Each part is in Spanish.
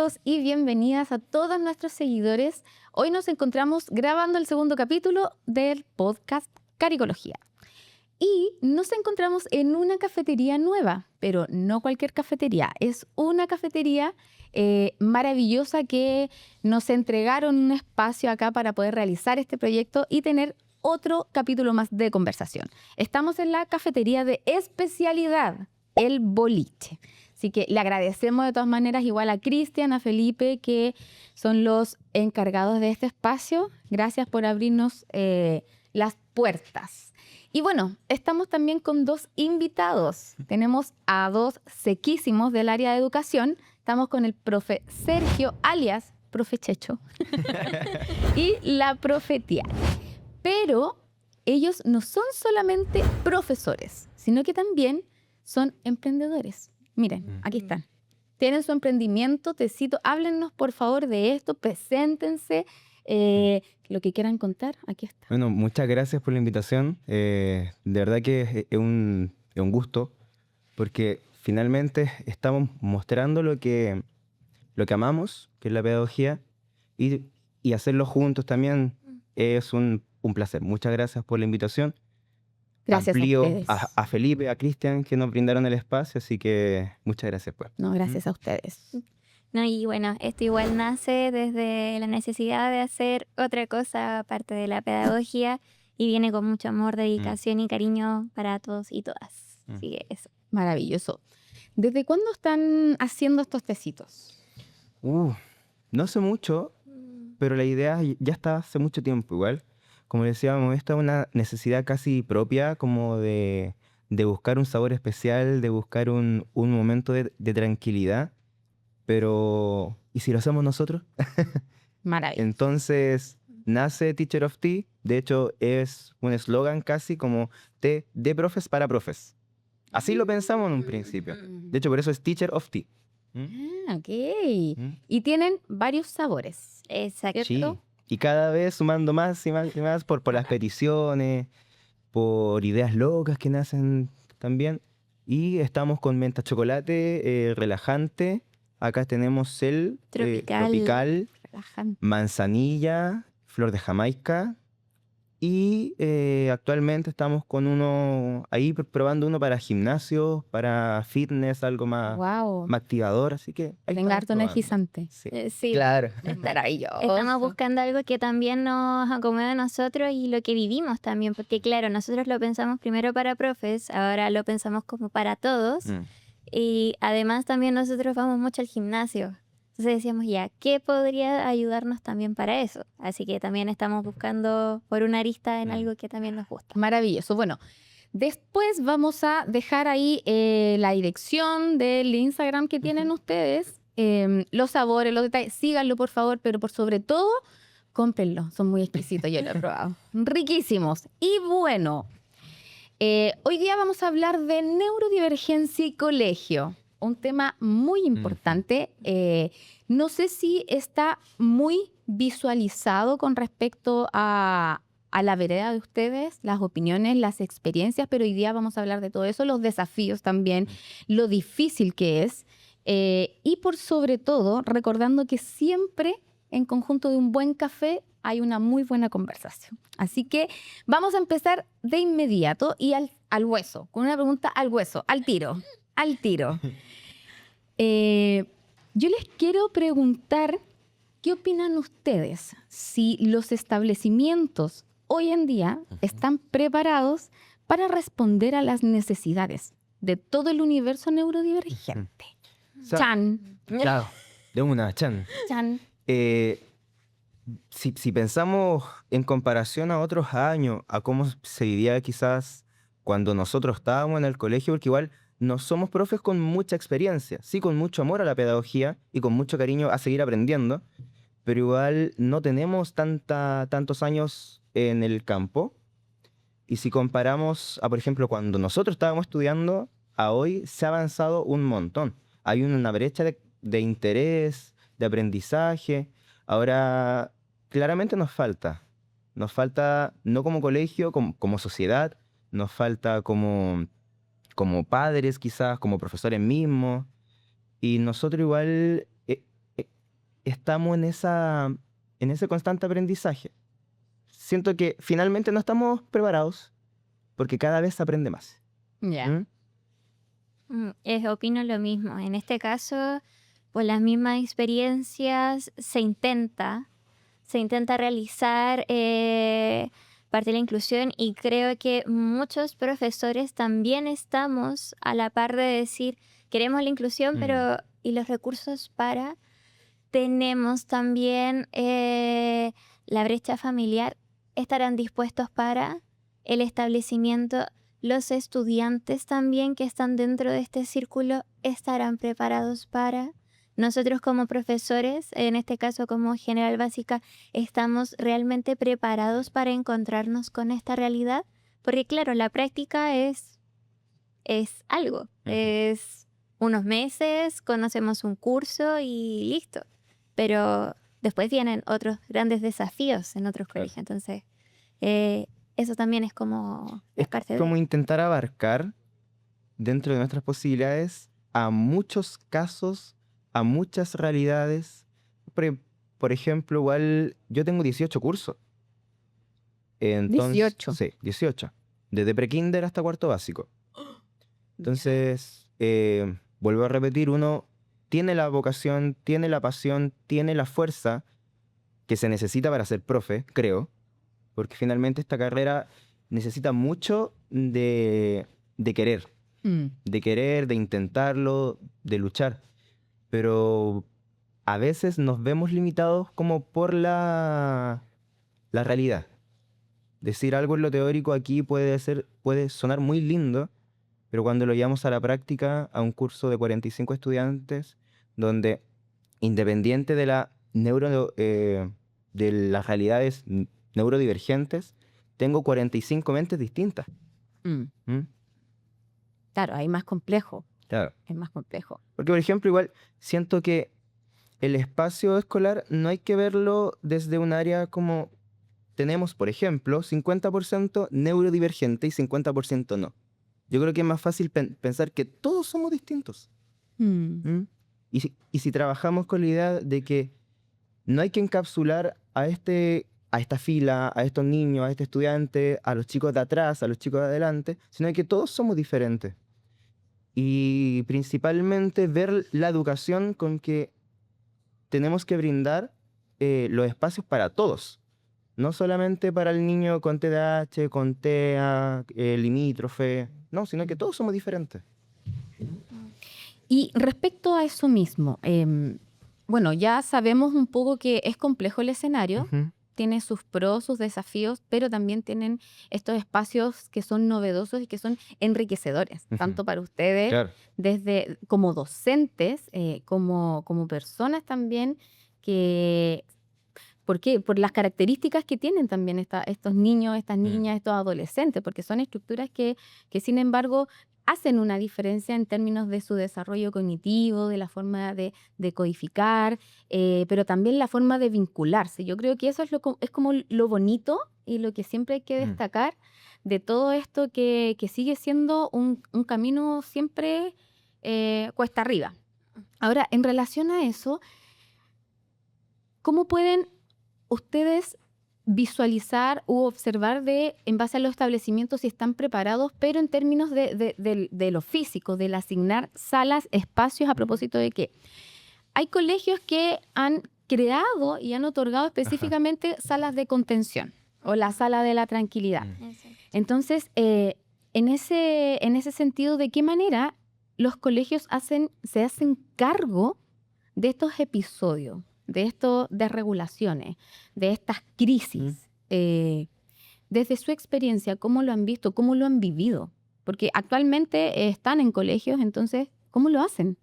Bienvenidos y bienvenidas a todos nuestros seguidores. Hoy nos encontramos grabando el segundo capítulo del podcast Caricología. Y nos encontramos en una cafetería nueva, pero no cualquier cafetería. Es una cafetería maravillosa que nos entregaron un espacio acá para poder realizar este proyecto y tener otro capítulo más de conversación. Estamos en la cafetería de especialidad, El Boliche. Así que le agradecemos de todas maneras igual a Cristian, a Felipe, que son los encargados de este espacio. Gracias por abrirnos las puertas. Y bueno, estamos también con dos invitados. Tenemos a dos sequísimos del área de educación. Estamos con el profe Sergio, alias profe Checho, y la profe Tiara. Pero ellos no son solamente profesores, sino que también son emprendedores. Miren, aquí están. Tienen su emprendimiento, tecito. Háblennos, por favor, de esto. Preséntense. Lo que quieran contar, aquí está. Bueno, muchas gracias por la invitación. De verdad que es un gusto, porque finalmente estamos mostrando lo que amamos, que es la pedagogía, y hacerlo juntos también es un placer. Muchas gracias por la invitación. Gracias Amplío a ustedes. a Felipe, a Cristian, que nos brindaron el espacio, así que muchas gracias, pues. No, gracias a ustedes. No, y bueno, esto igual nace desde la necesidad de hacer otra cosa aparte de la pedagogía y viene con mucho amor, dedicación y cariño para todos y todas. Así que eso. Maravilloso. ¿Desde cuándo están haciendo estos tecitos? No sé mucho, pero la idea ya está hace mucho tiempo igual. Como decíamos, esta es una necesidad casi propia, como de buscar un sabor especial, de buscar un momento de tranquilidad. Pero, ¿y si lo hacemos nosotros? Maravilloso. Entonces, nace Teacher of Tea. De hecho, es un eslogan casi como té de profes para profes. Así lo pensamos en un principio. De hecho, por eso es Teacher of Tea. Ok. Y tienen varios sabores. Exacto. Sí. Y cada vez sumando más y más y más por las peticiones, por ideas locas que nacen también. Y estamos con menta chocolate, relajante. Acá tenemos el tropical, Relajante. manzanilla, flor de Jamaica. Y actualmente estamos con uno ahí probando uno para gimnasio, para fitness, algo más, Wow. más activador. Así que ahí Tenga estamos harto probando. energizante. Sí, Sí. claro. Maravilloso. Estamos buscando algo que también nos acomode a nosotros y lo que vivimos también, porque claro, nosotros lo pensamos primero para profes, ahora lo pensamos como para todos. Y además también nosotros vamos mucho al gimnasio. Entonces decíamos ya, ¿qué podría ayudarnos también para eso? Así que también estamos buscando por una arista en algo que también nos gusta. Maravilloso. Bueno, después vamos a dejar ahí la dirección del Instagram que tienen ustedes, los sabores, los detalles. Síganlo, por favor, pero por sobre todo, cómprenlo. Son muy exquisitos, yo lo he probado. Riquísimos. Y bueno, hoy día vamos a hablar de neurodivergencia y colegio. Un tema muy importante. No sé si está muy visualizado con respecto a la vereda de ustedes, las opiniones, las experiencias, pero hoy día vamos a hablar de todo eso, los desafíos también, lo difícil que es, y por sobre todo, recordando que siempre en conjunto de un buen café hay una muy buena conversación. Así que vamos a empezar de inmediato y al hueso, con una pregunta al hueso, al tiro. Yo les quiero preguntar, ¿qué opinan ustedes si los establecimientos hoy en día están preparados para responder a las necesidades de todo el universo neurodivergente? Chan. Claro, de una, Chan. Chan. Si pensamos en comparación a otros años, a cómo se vivía quizás cuando nosotros estábamos en el colegio, porque igual no somos profes con mucha experiencia, sí con mucho amor a la pedagogía y con mucho cariño a seguir aprendiendo, pero igual no tenemos tantos años en el campo. Y si comparamos a, por ejemplo, cuando nosotros estábamos estudiando, a hoy se ha avanzado un montón. Hay una brecha de interés, de aprendizaje. Ahora, claramente nos falta no como colegio, como sociedad, nos falta como padres quizás, como profesores mismos. Y nosotros igual estamos en ese constante aprendizaje. Siento que finalmente no estamos preparados porque cada vez se aprende más. Ya. Opino lo mismo. En este caso, por las mismas experiencias, se intenta realizar parte de la inclusión, y creo que muchos profesores también estamos a la par de decir, queremos la inclusión, pero ¿y los recursos para? Tenemos también la brecha familiar. ¿Estarán dispuestos para el establecimiento? Los estudiantes también que están dentro de este círculo estarán preparados para. Nosotros como profesores, en este caso como General Básica, ¿estamos realmente preparados para encontrarnos con esta realidad? Porque claro, la práctica es algo, es unos meses, conocemos un curso y listo. Pero después vienen otros grandes desafíos en otros colegios. Entonces, eso también es como... Es parte como de... intentar abarcar dentro de nuestras posibilidades a muchos casos, a muchas realidades. Por ejemplo, igual yo tengo 18 cursos. Entonces, 18. Sí, 18. Desde prekinder hasta cuarto básico. Entonces, vuelvo a repetir, uno tiene la vocación, tiene la pasión, tiene la fuerza que se necesita para ser profe, creo, porque finalmente esta carrera necesita mucho de querer, de intentarlo, de luchar. Pero a veces nos vemos limitados como por la realidad. Decir algo en lo teórico aquí puede sonar muy lindo, pero cuando lo llevamos a la práctica, a un curso de 45 estudiantes, donde independiente de de las realidades neurodivergentes, tengo 45 mentes distintas. Claro, hay más complejo. Claro. Es más complejo. Porque, por ejemplo, igual siento que el espacio escolar no hay que verlo desde un área como tenemos, por ejemplo, 50% neurodivergente y 50% no. Yo creo que es más fácil pensar que todos somos distintos. Y si trabajamos con la idea de que no hay que encapsular a esta fila, a estos niños, a este estudiante, a los chicos de atrás, a los chicos de adelante, sino que todos somos diferentes. Y principalmente ver la educación con que tenemos que brindar los espacios para todos. No solamente para el niño con TDAH, con TEA, limítrofe, no, sino que todos somos diferentes. Y respecto a eso mismo, bueno, ya sabemos un poco que es complejo el escenario, tiene sus pros, sus desafíos, pero también tienen estos espacios que son novedosos y que son enriquecedores, tanto para ustedes, Claro. desde como docentes, como personas también, que... ¿Por qué? Por las características que tienen también estos niños, estas niñas, estos adolescentes, porque son estructuras que sin embargo hacen una diferencia en términos de su desarrollo cognitivo, de la forma de codificar, pero también la forma de vincularse. Yo creo que eso es como lo bonito y lo que siempre hay que destacar de todo esto que sigue siendo un camino siempre cuesta arriba. Ahora, en relación a eso, ¿cómo pueden ustedes visualizar u observar en base a los establecimientos si están preparados, pero en términos de lo físico, del asignar salas, espacios, a propósito de que hay colegios que han creado y han otorgado específicamente salas de contención o la sala de la tranquilidad? Entonces, en ese sentido, ¿de qué manera los colegios se hacen cargo de estos episodios, de estas desregulaciones, de estas crisis? Desde su experiencia, ¿cómo lo han visto? ¿Cómo lo han vivido? Porque actualmente están en colegios, entonces, ¿cómo lo hacen?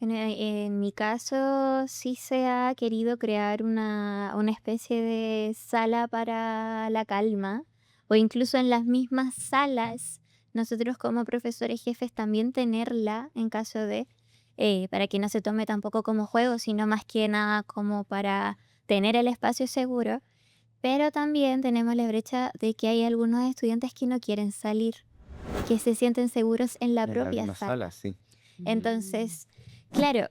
En mi caso, sí se ha querido crear una especie de sala para la calma, o incluso en las mismas salas, nosotros como profesores jefes también tenerla en caso de... para que no se tome tampoco como juego, sino más que nada como para tener el espacio seguro. Pero también tenemos la brecha de que hay algunos estudiantes que no quieren salir, que se sienten seguros en la propia sala. Sí. Entonces, claro,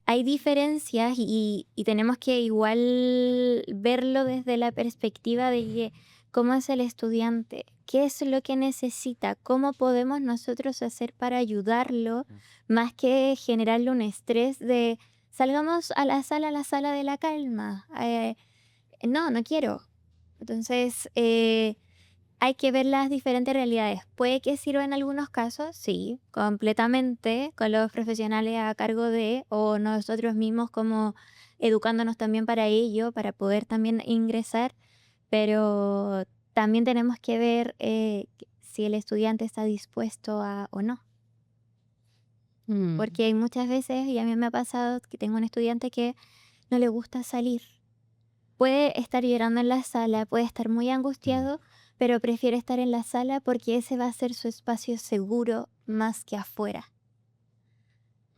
hay diferencias y tenemos que igual verlo desde la perspectiva de que cómo es el estudiante, qué es lo que necesita, cómo podemos nosotros hacer para ayudarlo, más que generarle un estrés de salgamos a la sala de la calma. No, no quiero. Entonces, hay que ver las diferentes realidades. Puede que sirva en algunos casos, sí, completamente, con los profesionales a cargo de, o nosotros mismos como educándonos también para ello, para poder también ingresar, pero también tenemos que ver si el estudiante está dispuesto a o no. Porque hay muchas veces, y a mí me ha pasado, que tengo un estudiante que no le gusta salir. Puede estar llorando en la sala, puede estar muy angustiado, pero prefiere estar en la sala porque ese va a ser su espacio seguro más que afuera.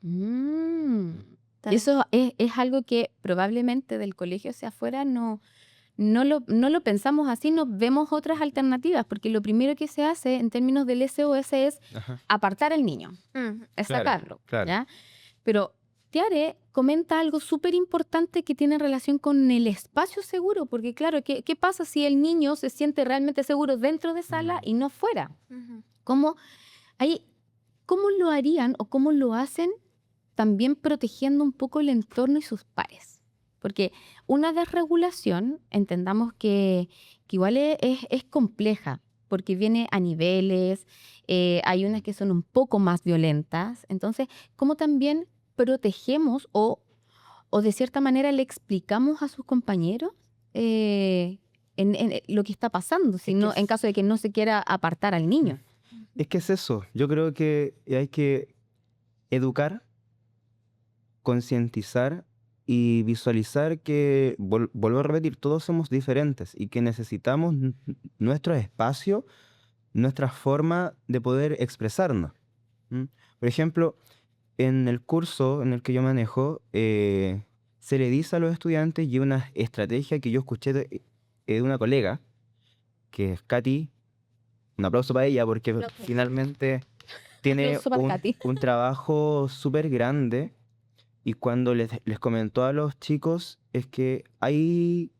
Y eso es algo que probablemente del colegio hacia afuera no lo pensamos así, no vemos otras alternativas, porque lo primero que se hace en términos del SOS es apartar al niño, es Claro, sacarlo, claro. ¿ya? Pero Tiare comenta algo súper importante que tiene relación con el espacio seguro, porque claro, ¿qué pasa si el niño se siente realmente seguro dentro de sala y no fuera? ¿Cómo lo harían o cómo lo hacen también protegiendo un poco el entorno y sus pares? Porque una desregulación, entendamos que igual es compleja, porque viene a niveles, hay unas que son un poco más violentas. Entonces, ¿cómo también protegemos o de cierta manera le explicamos a sus compañeros en lo que está pasando, en caso de que no se quiera apartar al niño? Es que es eso. Yo creo que hay que educar, concientizar y visualizar que, vuelvo a repetir, todos somos diferentes y que necesitamos nuestro espacio, nuestra forma de poder expresarnos. Por ejemplo, en el curso en el que yo manejo, se le dice a los estudiantes, y una estrategia que yo escuché de una colega, que es Katy, un aplauso para ella porque finalmente tiene Aplauso para Katy. un trabajo súper grande, y cuando les comentó a los chicos es que hay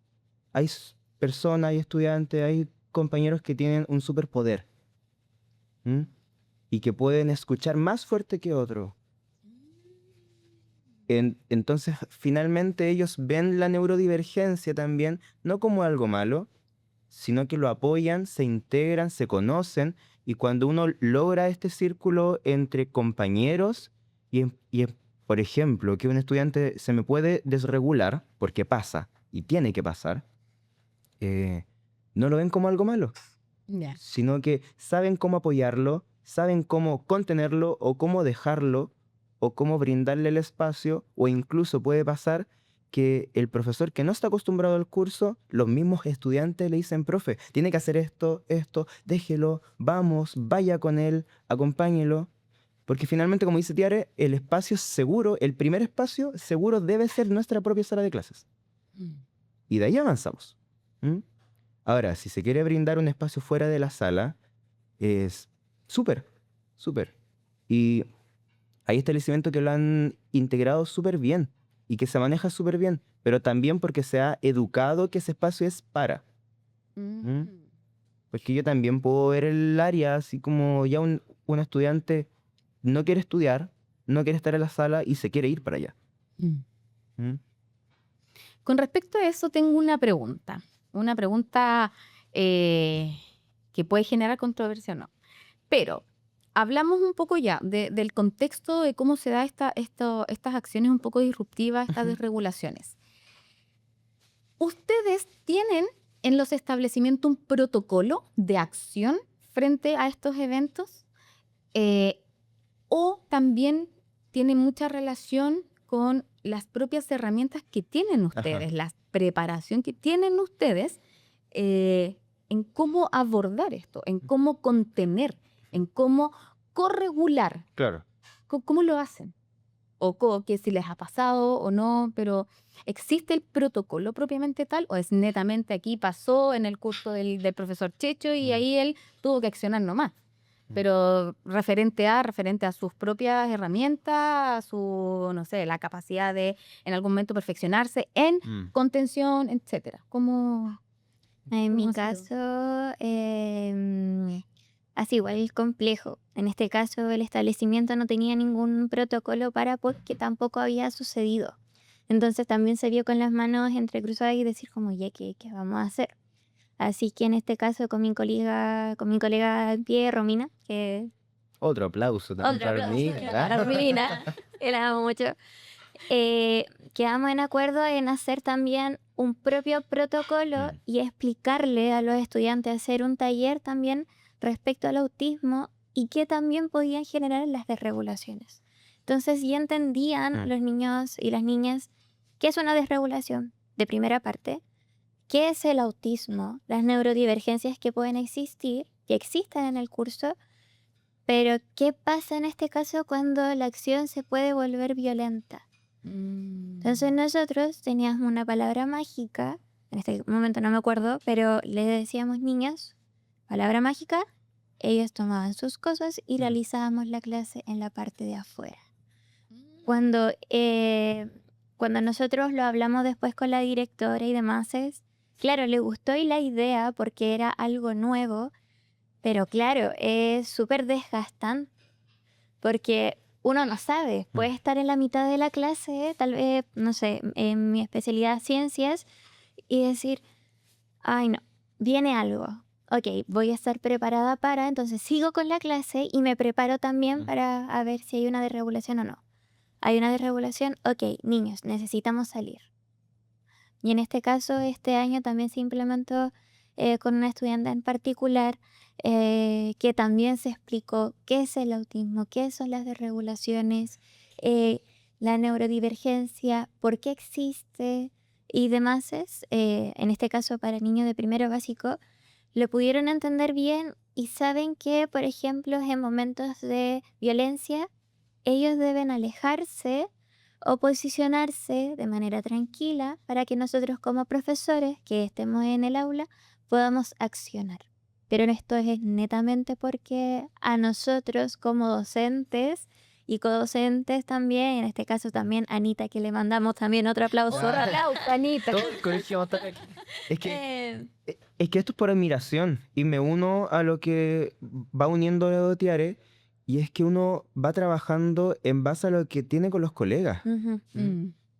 personas, hay estudiantes, hay compañeros que tienen un superpoder y que pueden escuchar más fuerte que otros. Entonces, finalmente ellos ven la neurodivergencia también, no como algo malo, sino que lo apoyan, se integran, se conocen, y cuando uno logra este círculo entre compañeros, por ejemplo, que un estudiante se me puede desregular, porque pasa, y tiene que pasar, no lo ven como algo malo, sino que saben cómo apoyarlo, saben cómo contenerlo o cómo dejarlo, o cómo brindarle el espacio, o incluso puede pasar que el profesor que no está acostumbrado al curso, los mismos estudiantes le dicen, profe, tiene que hacer esto, déjelo, vamos, vaya con él, acompáñelo. Porque finalmente, como dice Tiare, el espacio seguro, el primer espacio seguro debe ser nuestra propia sala de clases. Y de ahí avanzamos. Ahora, si se quiere brindar un espacio fuera de la sala, es súper, súper. Y hay establecimientos que lo han integrado súper bien y que se maneja súper bien, pero también porque se ha educado que ese espacio es para. Porque yo también puedo ver el área así como ya un estudiante no quiere estudiar, no quiere estar en la sala y se quiere ir para allá. Con respecto a eso, tengo una pregunta. Una pregunta que puede generar controversia o no. Pero hablamos un poco ya del contexto de cómo se da estas acciones un poco disruptivas, estas desregulaciones. ¿Ustedes tienen en los establecimientos un protocolo de acción frente a estos eventos? ¿O también tiene mucha relación con las propias herramientas que tienen ustedes, la preparación que tienen ustedes en cómo abordar esto, en cómo contener, en cómo corregular? Claro. ¿Cómo lo hacen? O que si les ha pasado o no, pero ¿existe el protocolo propiamente tal o es netamente aquí pasó en el curso del profesor Checho y ahí él tuvo que accionar nomás? pero referente a sus propias herramientas, a su, no sé, la capacidad de en algún momento perfeccionarse en contención, etcétera. ¿Cómo? En mi ¿Cómo ha sido? caso, así igual complejo. En este caso, el establecimiento no tenía ningún protocolo para porque tampoco había sucedido. Entonces también se vio con las manos entrecruzadas y decir como, ya, ¿qué vamos a hacer? Así que en este caso con mi colega en pie, Romina, que Otro aplauso también otro para aplauso Armina, para Romina, que la amo mucho. Quedamos en acuerdo en hacer también un propio protocolo y explicarle a los estudiantes, hacer un taller también respecto al autismo y que también podían generar las desregulaciones. Entonces ya entendían los niños y las niñas qué es una desregulación de primera parte, qué es el autismo, las neurodivergencias que pueden existir, que existen en el curso, pero qué pasa en este caso cuando la acción se puede volver violenta. Entonces nosotros teníamos una palabra mágica, en este momento no me acuerdo, pero le decíamos niños, palabra mágica, ellos tomaban sus cosas y realizábamos la clase en la parte de afuera. Cuando nosotros lo hablamos después con la directora y demás, claro, le gustó y la idea porque era algo nuevo, pero claro, es súper desgastante porque uno no sabe, puede estar en la mitad de la clase, tal vez, no sé, en mi especialidad ciencias, y decir, ay no, viene algo. Ok, voy a estar preparada para, entonces sigo con la clase y me preparo también para a ver si hay una desregulación o no. Hay una desregulación, ok, niños, necesitamos salir. Y en este caso, este año también se implementó con una estudiante en particular que también se explicó qué es el autismo, qué son las desregulaciones, la neurodivergencia, por qué existe y demás. En este caso, para niños de primero básico, lo pudieron entender bien y saben que, por ejemplo, en momentos de violencia, ellos deben alejarse o posicionarse de manera tranquila para que nosotros como profesores que estemos en el aula podamos accionar. Pero esto es netamente porque a nosotros como docentes y codocentes también, en este caso también Anita, que le mandamos también otro aplauso. Wow. Otro aplauso, Anita. todo el colegio va a estar aquí. Es que esto es por admiración y me uno a lo que va uniendo Tiare, y es que uno va trabajando en base a lo que tiene con los colegas.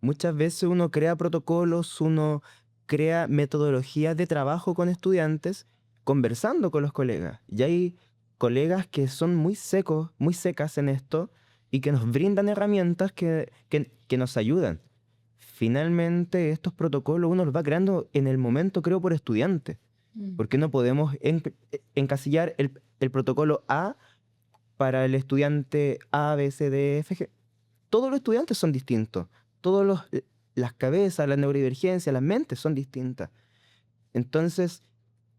Muchas veces uno crea protocolos, uno crea metodologías de trabajo con estudiantes conversando con los colegas. Y hay colegas que son muy secos, muy secas en esto y que nos brindan herramientas que nos ayudan. Finalmente, estos protocolos uno los va creando en el momento, creo, por estudiante. Porque no podemos encasillar el protocolo A para el estudiante A, B, C, D, F, G. Todos los estudiantes son distintos. Las cabezas, las neurodivergencias, las mentes son distintas. Entonces,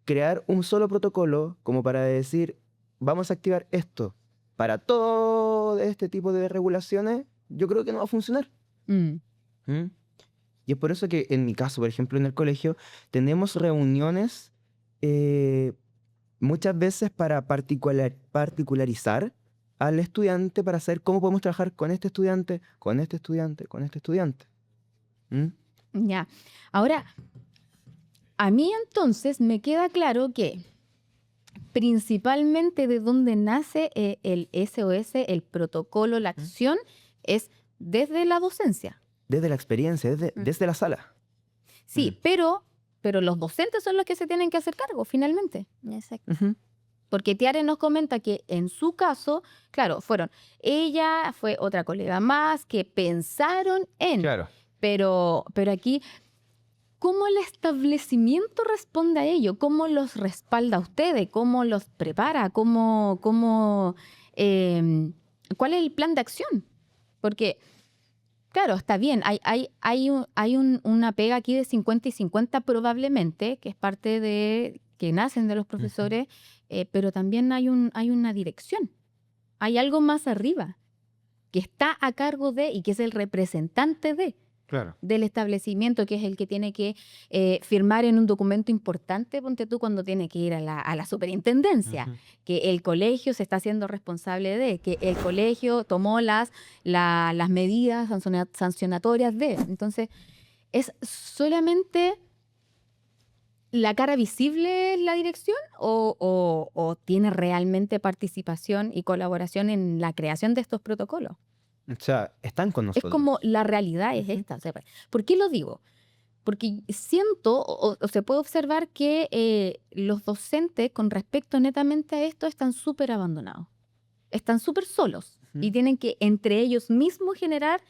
crear un solo protocolo como para decir, vamos a activar esto para todo este tipo de regulaciones, yo creo que no va a funcionar. ¿Mm? Y es por eso que en mi caso, por ejemplo, en el colegio, tenemos reuniones muchas veces para particularizar al estudiante, para saber cómo podemos trabajar con este estudiante, con este estudiante, con este estudiante. Ya. Ahora, a mí entonces me queda claro que principalmente de donde nace el SOS, el protocolo, la acción, es desde la docencia. Desde la experiencia, desde la sala. Sí, pero los docentes son los que se tienen que hacer cargo finalmente. Exacto. Porque Tiare nos comenta que en su caso, claro, ella fue otra colega más que pensaron en. Claro. Pero aquí, ¿cómo el establecimiento responde a ello? ¿Cómo los respalda a ustedes? ¿Cómo los prepara? ¿Cuál es el plan de acción? Porque, claro, está bien, hay una pega aquí de 50 y 50 probablemente, que es parte de que nacen de los profesores, pero también hay una dirección. Hay algo más arriba que está a cargo de y que es el representante de. Claro. del establecimiento, que es el que tiene que firmar en un documento importante, ponte tú cuando tiene que ir a la superintendencia, Ujú. que el colegio se está haciendo responsable de, que el colegio tomó las medidas sancionatorias de. Entonces, ¿es solamente la cara visible la dirección o tiene realmente participación y colaboración en la creación de estos protocolos? O sea, están con Es como nosotros. la realidad es Ujú. esta. O sea, ¿por qué lo digo? Porque siento o se puede observar que los docentes con respecto netamente a esto están súper abandonados, están súper solos y Ujú. tienen que entre ellos mismos generar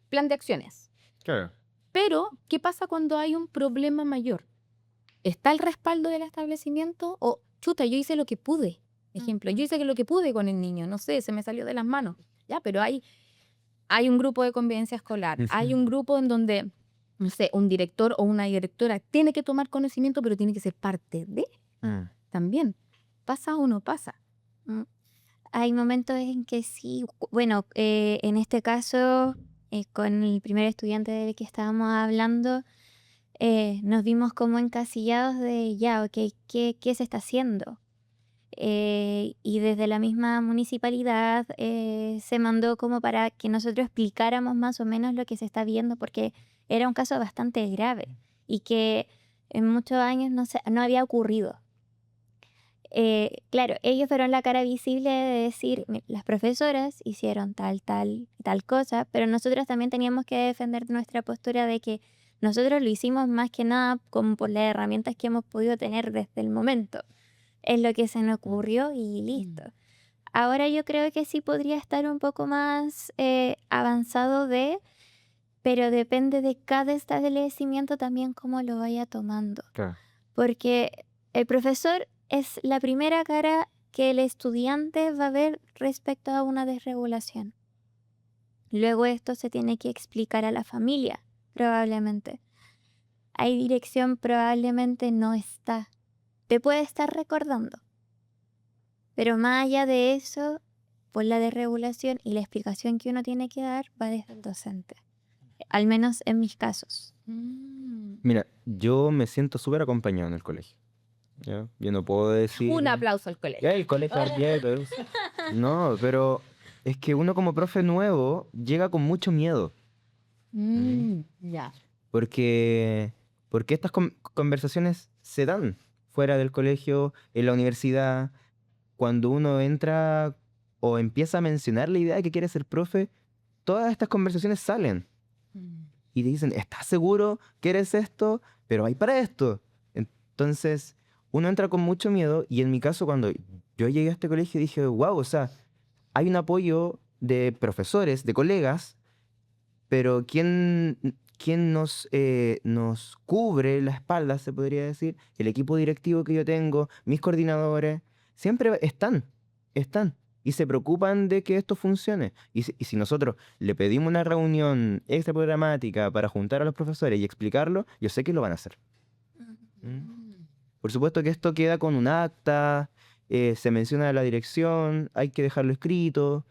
plan de acciones. Claro. Pero, ¿qué pasa cuando hay un problema mayor? ¿Está el respaldo del establecimiento o, chuta, yo hice lo que pude? Ejemplo, yo hice lo que pude con el niño, no sé, se me salió de las manos. Ya, pero hay un grupo de convivencia escolar, hay Ujú. un grupo en donde, no sé, un director o una directora tiene que tomar conocimiento, pero tiene que ser parte de Mm. también. ¿Pasa o no pasa? Mm. Hay momentos en que sí, bueno, en este caso, con el primer estudiante del que estábamos hablando, nos vimos como encasillados de ya, ok, ¿qué se está haciendo? Y desde la misma municipalidad se mandó como para que nosotros explicáramos más o menos lo que se está viendo, porque era un caso bastante grave y que en muchos años no había ocurrido. Claro, ellos fueron la cara visible de decir, Las profesoras hicieron tal cosa", pero nosotros también teníamos que defender nuestra postura de que nosotros lo hicimos más que nada como por las herramientas que hemos podido tener desde el momento. Es lo que se nos ocurrió y listo. Ahora yo creo que sí podría estar un poco más avanzado pero depende de cada establecimiento también cómo lo vaya tomando. Claro. Porque el profesor es la primera cara que el estudiante va a ver respecto a una desregulación. Luego esto se tiene que explicar a la familia, probablemente. Hay dirección, probablemente no está. Te puede estar recordando. Pero más allá de eso, por la desregulación y la explicación que uno tiene que dar va desde el docente. Al menos en mis casos. Mira, yo me siento súper acompañado en el colegio. ¿Ya? Yo no puedo decir. Un aplauso al Ya colegio. el colegio abierto. No, pero es que uno como profe nuevo llega con mucho miedo. Ya. Porque, porque estas conversaciones se dan fuera del colegio, en la universidad. Cuando uno entra o empieza a mencionar la idea de que quiere ser profe, todas estas conversaciones salen. Y te dicen, ¿estás seguro que eres esto? Pero hay para esto. Entonces, uno entra con mucho miedo y en mi caso, cuando yo llegué a este colegio, dije, wow, o sea, hay un apoyo de profesores, de colegas, pero ¿quién nos cubre la espalda, se podría decir? El equipo directivo que yo tengo, mis coordinadores, siempre están. Y se preocupan de que esto funcione. Y si nosotros le pedimos una reunión extra programática para juntar a los profesores y explicarlo, yo sé que lo van a hacer. ¿Mm? Por supuesto que esto queda con un acta, se menciona la dirección, hay que dejarlo escrito,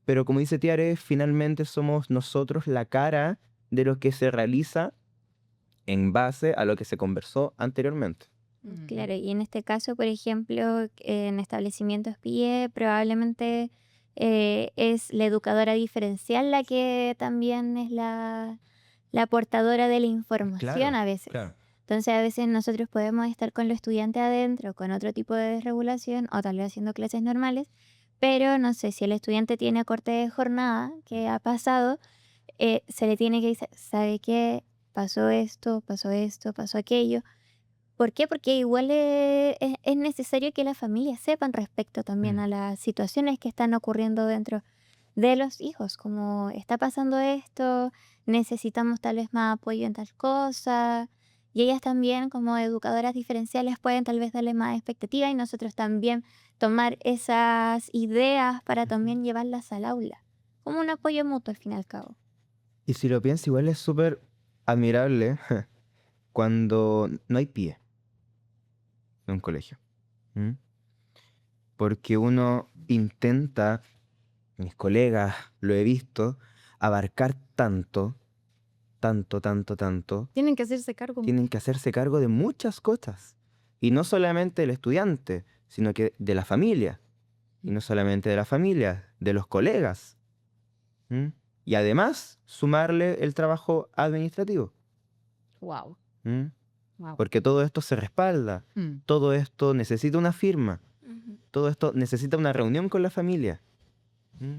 pero como dice Tiare, finalmente somos nosotros la cara de lo que se realiza en base a lo que se conversó anteriormente. Claro, y en este caso, por ejemplo, en establecimientos PIE, probablemente es la educadora diferencial la que también es la portadora de la información a veces. Claro. Entonces, a veces nosotros podemos estar con los estudiantes adentro, con otro tipo de desregulación, o tal vez haciendo clases normales, pero no sé, si el estudiante tiene corte de jornada, que ha pasado, se le tiene que decir, ¿sabe qué? Pasó esto, pasó aquello. ¿Por qué? Porque igual es necesario que las familias sepan respecto también a las situaciones que están ocurriendo dentro de los hijos, como está pasando esto, necesitamos tal vez más apoyo en tal cosa, y ellas también como educadoras diferenciales pueden tal vez darle más expectativa y nosotros también tomar esas ideas para también llevarlas al aula, como un apoyo mutuo al fin y al cabo. Y si lo piensas, igual es súper admirable cuando no hay pie en un colegio. ¿Mm? Porque uno intenta, mis colegas lo he visto, abarcar tanto tanto, tanto, tanto, Tienen que hacerse cargo. tienen que hacerse cargo de muchas cosas. Y no solamente del estudiante, sino que de la familia. Y no solamente de la familia, de los colegas. ¿Mm? Y además, sumarle el trabajo administrativo. Wow. ¿Mm? Wow. Porque todo esto se respalda. Todo esto necesita una firma. Todo esto necesita una reunión con la familia. ¿Mm?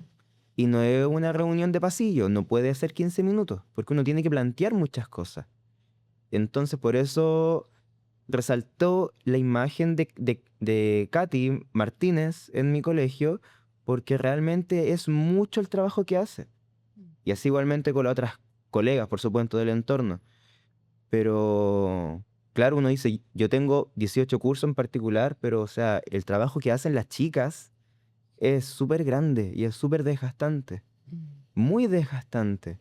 Y no es una reunión de pasillo, no puede ser 15 minutos, porque uno tiene que plantear muchas cosas. Entonces, por eso resaltó la imagen de Katy Martínez en mi colegio, porque realmente es mucho el trabajo que hace. Y así igualmente con las otras colegas, por supuesto, del entorno. Pero, claro, uno dice, yo tengo 18 cursos en particular, pero, o sea, el trabajo que hacen las chicas es súper grande y es súper desgastante, muy desgastante.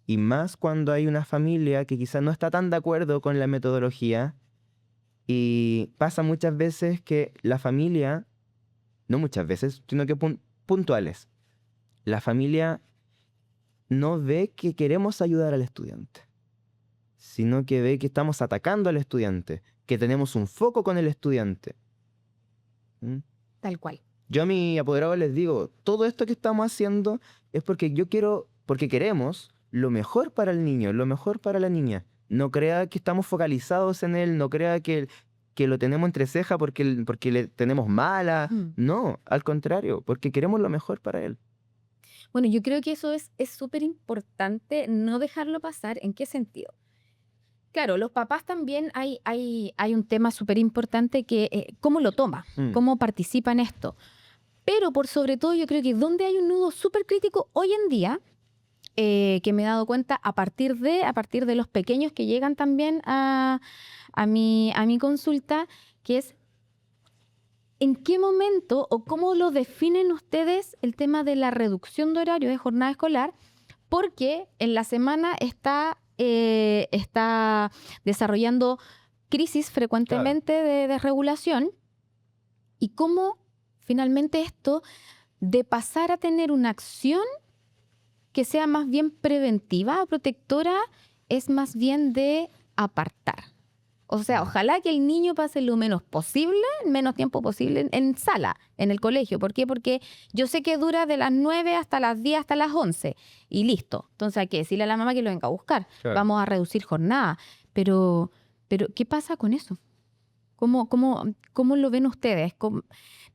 Y más cuando hay una familia que quizás no está tan de acuerdo con la metodología y pasa muchas veces que la familia, no muchas veces, sino que puntuales, la familia no ve que queremos ayudar al estudiante, sino que ve que estamos atacando al estudiante, que tenemos un foco con el estudiante. ¿Mm? Tal cual. Yo a mi apoderado les digo, todo esto que estamos haciendo es porque porque queremos lo mejor para el niño, lo mejor para la niña. No crea que estamos focalizados en él, no crea que lo tenemos entre cejas porque le tenemos mala. No, al contrario, porque queremos lo mejor para él. Bueno, yo creo que eso es súper importante no dejarlo pasar. ¿En qué sentido? Claro, los papás también hay un tema súper importante que cómo lo toma, cómo participa en esto. Pero por sobre todo yo creo que donde hay un nudo súper crítico hoy en día, que me he dado cuenta a partir de los pequeños que llegan también a mi consulta, que es ¿en qué momento o cómo lo definen ustedes el tema de la reducción de horario de jornada escolar? Porque en la semana está desarrollando crisis frecuentemente de desregulación y cómo finalmente esto de pasar a tener una acción que sea más bien preventiva o protectora es más bien de apartar. O sea, ojalá que el niño pase lo menos posible, el menos tiempo posible en sala, en el colegio. ¿Por qué? Porque yo sé que dura de las 9 hasta las 10, hasta las 11 y listo. Entonces hay que decirle a la mamá que lo venga a buscar. Claro. Vamos a reducir jornada. Pero ¿qué pasa con eso? ¿Cómo lo ven ustedes?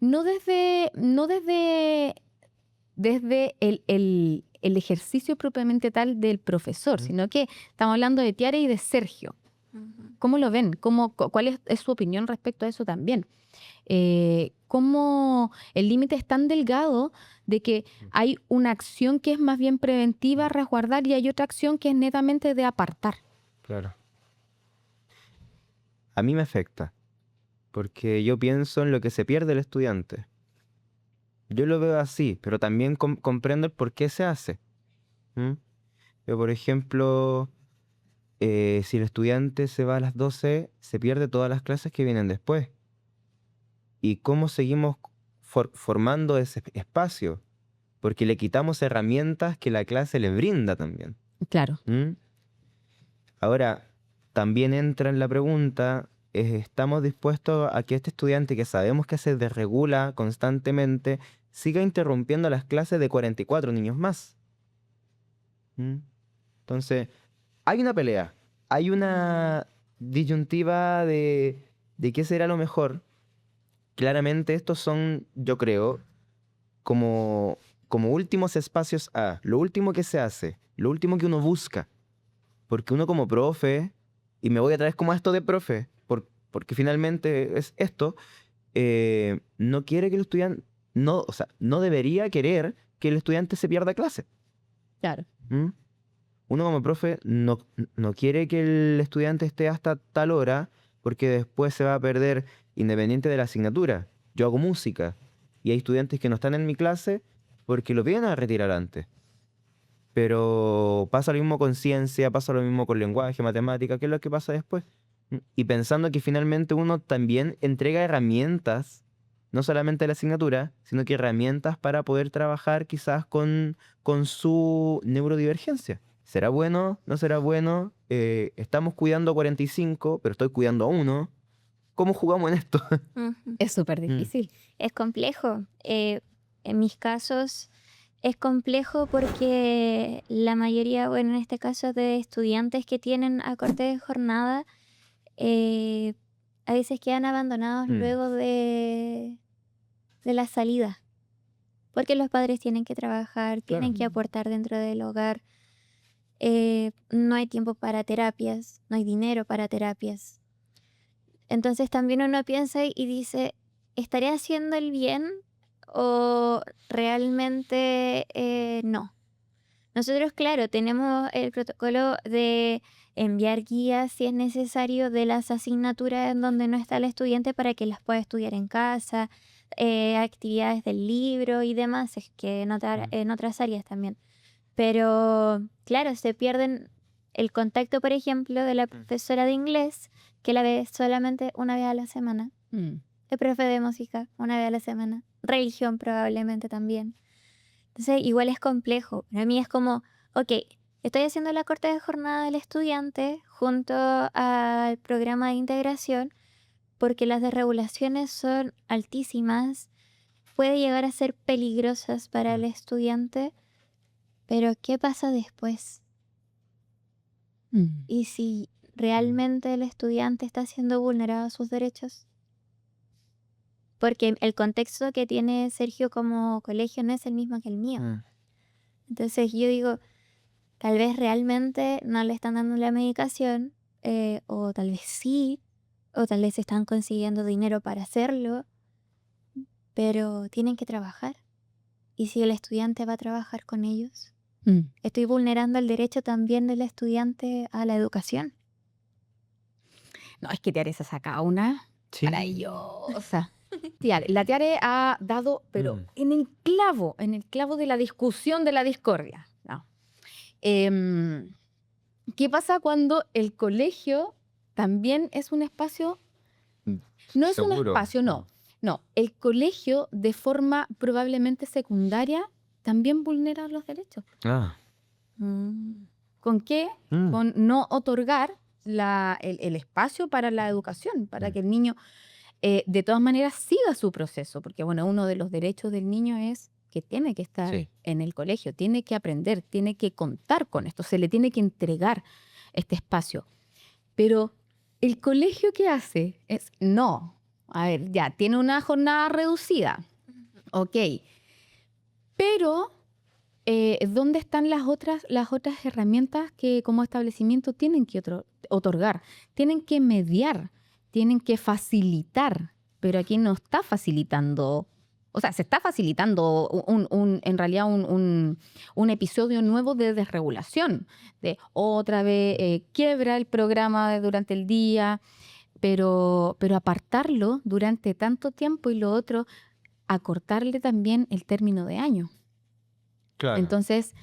No desde el ejercicio propiamente tal del profesor, sino que estamos hablando de Tiare y de Sergio. ¿Cómo lo ven? ¿Cuál es su opinión respecto a eso también? ¿Cómo el límite es tan delgado de que hay una acción que es más bien preventiva, resguardar, y hay otra acción que es netamente de apartar? Claro. A mí me afecta, porque yo pienso en lo que se pierde el estudiante. Yo lo veo así, pero también comprendo el por qué se hace. Pero, por ejemplo, si el estudiante se va a las 12, se pierde todas las clases que vienen después. ¿Y cómo seguimos formando ese espacio? Porque le quitamos herramientas que la clase le brinda también. Claro. Ahora, también entra en la pregunta, ¿estamos dispuestos a que este estudiante que sabemos que se desregula constantemente siga interrumpiendo las clases de 44 niños más? Entonces, hay una pelea, hay una disyuntiva de qué será lo mejor. Claramente estos son, yo creo, como últimos espacios lo último que se hace, lo último que uno busca. Porque uno como profe, y me voy a traer como a esto de profe, porque finalmente es esto, no quiere que el estudiante, no debería querer que el estudiante se pierda clase. Claro. Uno como profe no quiere que el estudiante esté hasta tal hora, porque después se va a perder independiente de la asignatura. Yo hago música, y hay estudiantes que no están en mi clase porque lo vienen a retirar antes. Pero pasa lo mismo con ciencia, pasa lo mismo con lenguaje, matemática, ¿qué es lo que pasa después? Y pensando que finalmente uno también entrega herramientas, no solamente la asignatura, sino que herramientas para poder trabajar quizás con su neurodivergencia. ¿Será bueno? ¿No será bueno? Estamos cuidando a 45, pero estoy cuidando a uno. ¿Cómo jugamos en esto? Ujú. Es súper difícil. Es complejo. En mis casos es complejo porque la mayoría, bueno, en este caso de estudiantes que tienen acorte de jornada, a veces quedan abandonados luego de la salida. Porque los padres tienen que trabajar, tienen que aportar dentro del hogar. No hay tiempo para terapias, no hay dinero para terapias. Entonces también uno piensa y dice, ¿estaré haciendo el bien o realmente no? Nosotros, claro, tenemos el protocolo de enviar guías si es necesario de las asignaturas en donde no está el estudiante para que las pueda estudiar en casa, actividades del libro y demás, es que en otras áreas también. Pero, claro, se pierden el contacto, por ejemplo, de la profesora de inglés, que la ve solamente una vez a la semana. Mm. El profe de música, una vez a la semana. Religión probablemente también. Entonces, igual es complejo. Para mí es como, ok, estoy haciendo la corte de jornada del estudiante junto al programa de integración porque las desregulaciones son altísimas, puede llegar a ser peligrosas para el estudiante, pero ¿qué pasa después? Mm. ¿Y si realmente el estudiante está siendo vulnerado a sus derechos? Porque el contexto que tiene Sergio como colegio no es el mismo que el mío. Entonces yo digo, tal vez realmente no le están dando la medicación, o tal vez sí, o tal vez están consiguiendo dinero para hacerlo, pero tienen que trabajar. ¿Y si el estudiante va a trabajar con ellos? Mm. Estoy vulnerando el derecho también del estudiante a la educación. No, es que Tiare se ha sacado una Sí. maravillosa. La Tiare ha dado, pero en el clavo de la discusión de la discordia. No. ¿Qué pasa cuando el colegio también es un espacio? No es un Seguro. espacio, no. No, el colegio de forma probablemente secundaria también vulnera los derechos. Ah. ¿Con qué? Con no otorgar el espacio para la educación, para que el niño de todas maneras siga su proceso, porque bueno, uno de los derechos del niño es que tiene que estar Sí. en el colegio, tiene que aprender, tiene que contar con esto, se le tiene que entregar este espacio. Pero el colegio, ¿qué hace? Es, no, a ver, ya, tiene una jornada reducida, ok, pero ¿dónde están las otras herramientas que como establecimiento tienen que otorgar? Tienen que mediar, tienen que facilitar, pero aquí no está facilitando, o sea, se está facilitando en realidad un episodio nuevo de desregulación, de otra vez quiebra el programa durante el día, pero apartarlo durante tanto tiempo y lo otro, acortarle también el término de año. Claro. Entonces,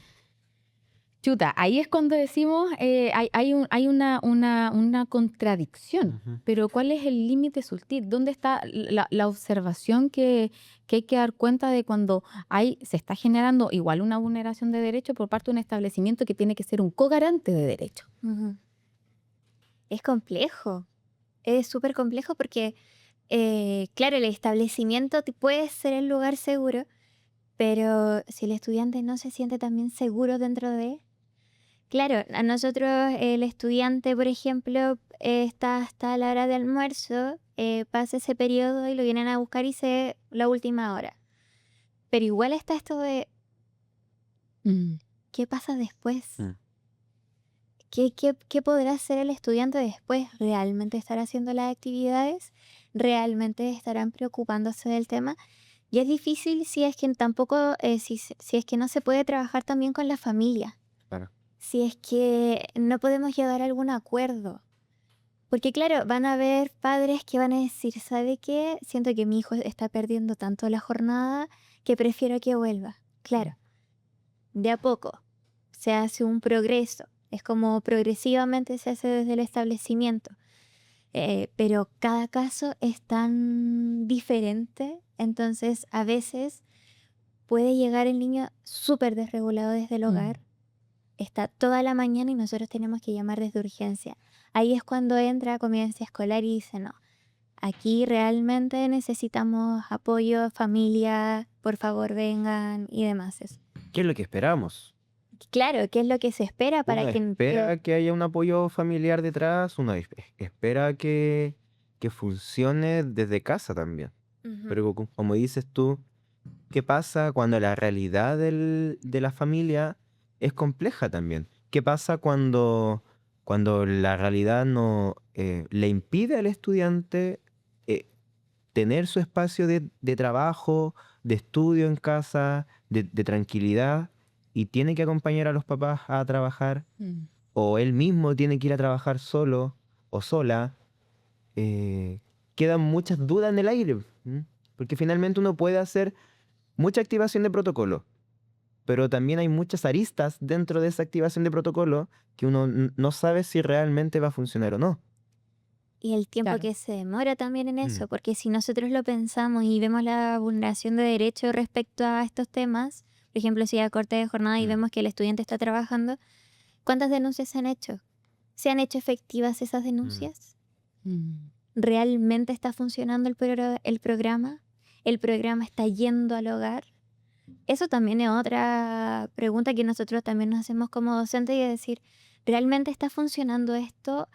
chuta, ahí es cuando decimos, hay una contradicción, pero ¿cuál es el límite sutil? ¿Dónde está la observación que hay que dar cuenta de cuando se está generando igual una vulneración de derecho por parte de un establecimiento que tiene que ser un cogarante de derecho? Es complejo, es súper complejo porque, claro, el establecimiento puede ser el lugar seguro, pero si el estudiante no se siente también seguro dentro de... Claro, a nosotros el estudiante, por ejemplo, está hasta la hora de almuerzo, pasa ese periodo y lo vienen a buscar y se la última hora. Pero igual está esto de, ¿qué pasa después? ¿Qué podrá hacer el estudiante después? ¿Realmente estará haciendo las actividades? ¿Realmente estarán preocupándose del tema? Y es difícil si es que tampoco, si es que no se puede trabajar también con la familia. Claro. Si es que no podemos llegar a algún acuerdo. Porque claro, van a haber padres que van a decir, ¿sabe qué? Siento que mi hijo está perdiendo tanto la jornada que prefiero que vuelva. Claro, de a poco se hace un progreso. Es como progresivamente se hace desde el establecimiento. Pero cada caso es tan diferente, entonces a veces puede llegar el niño súper desregulado desde el hogar está toda la mañana y nosotros tenemos que llamar desde urgencia. Ahí es cuando entra convivencia escolar y dice, no, aquí realmente necesitamos apoyo, familia, por favor vengan y demás. Eso. ¿Qué es lo que esperamos? Claro, ¿qué es lo que se espera para Uno que... espera que haya un apoyo familiar detrás, uno espera que funcione desde casa también. Ujú. Pero como dices tú, ¿qué pasa cuando la realidad de la familia es compleja también? ¿Qué pasa cuando la realidad no le impide al estudiante tener su espacio de trabajo, de estudio en casa, de tranquilidad, y tiene que acompañar a los papás a trabajar, o él mismo tiene que ir a trabajar solo o sola? Quedan muchas dudas en el aire, porque finalmente uno puede hacer mucha activación de protocolo, pero también hay muchas aristas dentro de esa activación de protocolo que uno no sabe si realmente va a funcionar o no. Y el tiempo Claro. que se demora también en eso, Mm. porque si nosotros lo pensamos y vemos la vulneración de derechos respecto a estos temas, por ejemplo, si a corte de jornada y Mm. vemos que el estudiante está trabajando, ¿cuántas denuncias se han hecho? ¿Se han hecho efectivas esas denuncias? ¿Realmente está funcionando el programa? ¿El programa está yendo al hogar? Eso también es otra pregunta que nosotros también nos hacemos como docentes y es decir, ¿realmente está funcionando esto?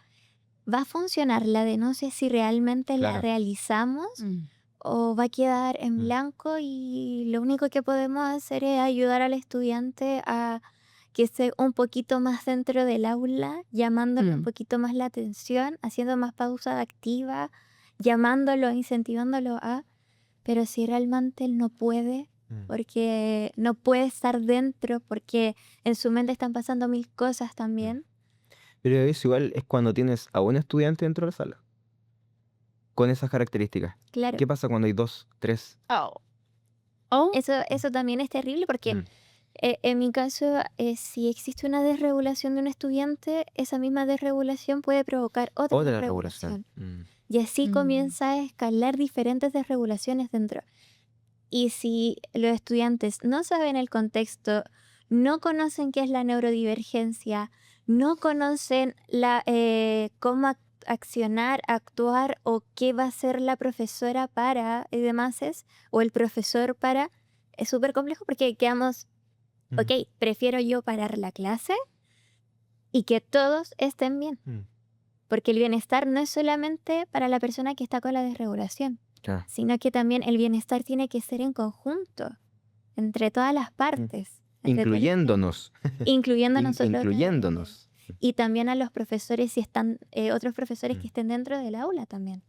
¿Va a funcionar la denuncia si realmente la Claro. realizamos o va a quedar en Mm. blanco y lo único que podemos hacer es ayudar al estudiante a que esté un poquito más dentro del aula, llamándole un poquito más la atención, haciendo más pausa activa, llamándolo, incentivándolo a, pero si realmente él no puede, Mm. porque no puede estar dentro, porque en su mente están pasando 1000 cosas también. Pero es igual, es cuando tienes a un estudiante dentro de la sala, con esas características. Claro. ¿Qué pasa cuando hay 2, 3? O Eso también es terrible porque Mm. en mi caso, si existe una desregulación de un estudiante, esa misma desregulación puede provocar otra Otra desregulación. regulación. Y así Mm. comienza a escalar diferentes desregulaciones dentro. Y si los estudiantes no saben el contexto, no conocen qué es la neurodivergencia, no conocen cómo accionar, actuar o qué va a hacer la profesora para y demás, o el profesor para, es súper complejo porque quedamos, Mm. ok, prefiero yo parar la clase y que todos estén bien. Mm. Porque el bienestar no es solamente para la persona que está con la desregulación, Claro. sino que también el bienestar tiene que ser en conjunto, entre todas las partes. entre todos los Incluyéndonos. estudiantes, incluyendo a nosotros. también. Incluyéndonos. Y también a los profesores, si están otros profesores Mm. que estén dentro del aula también.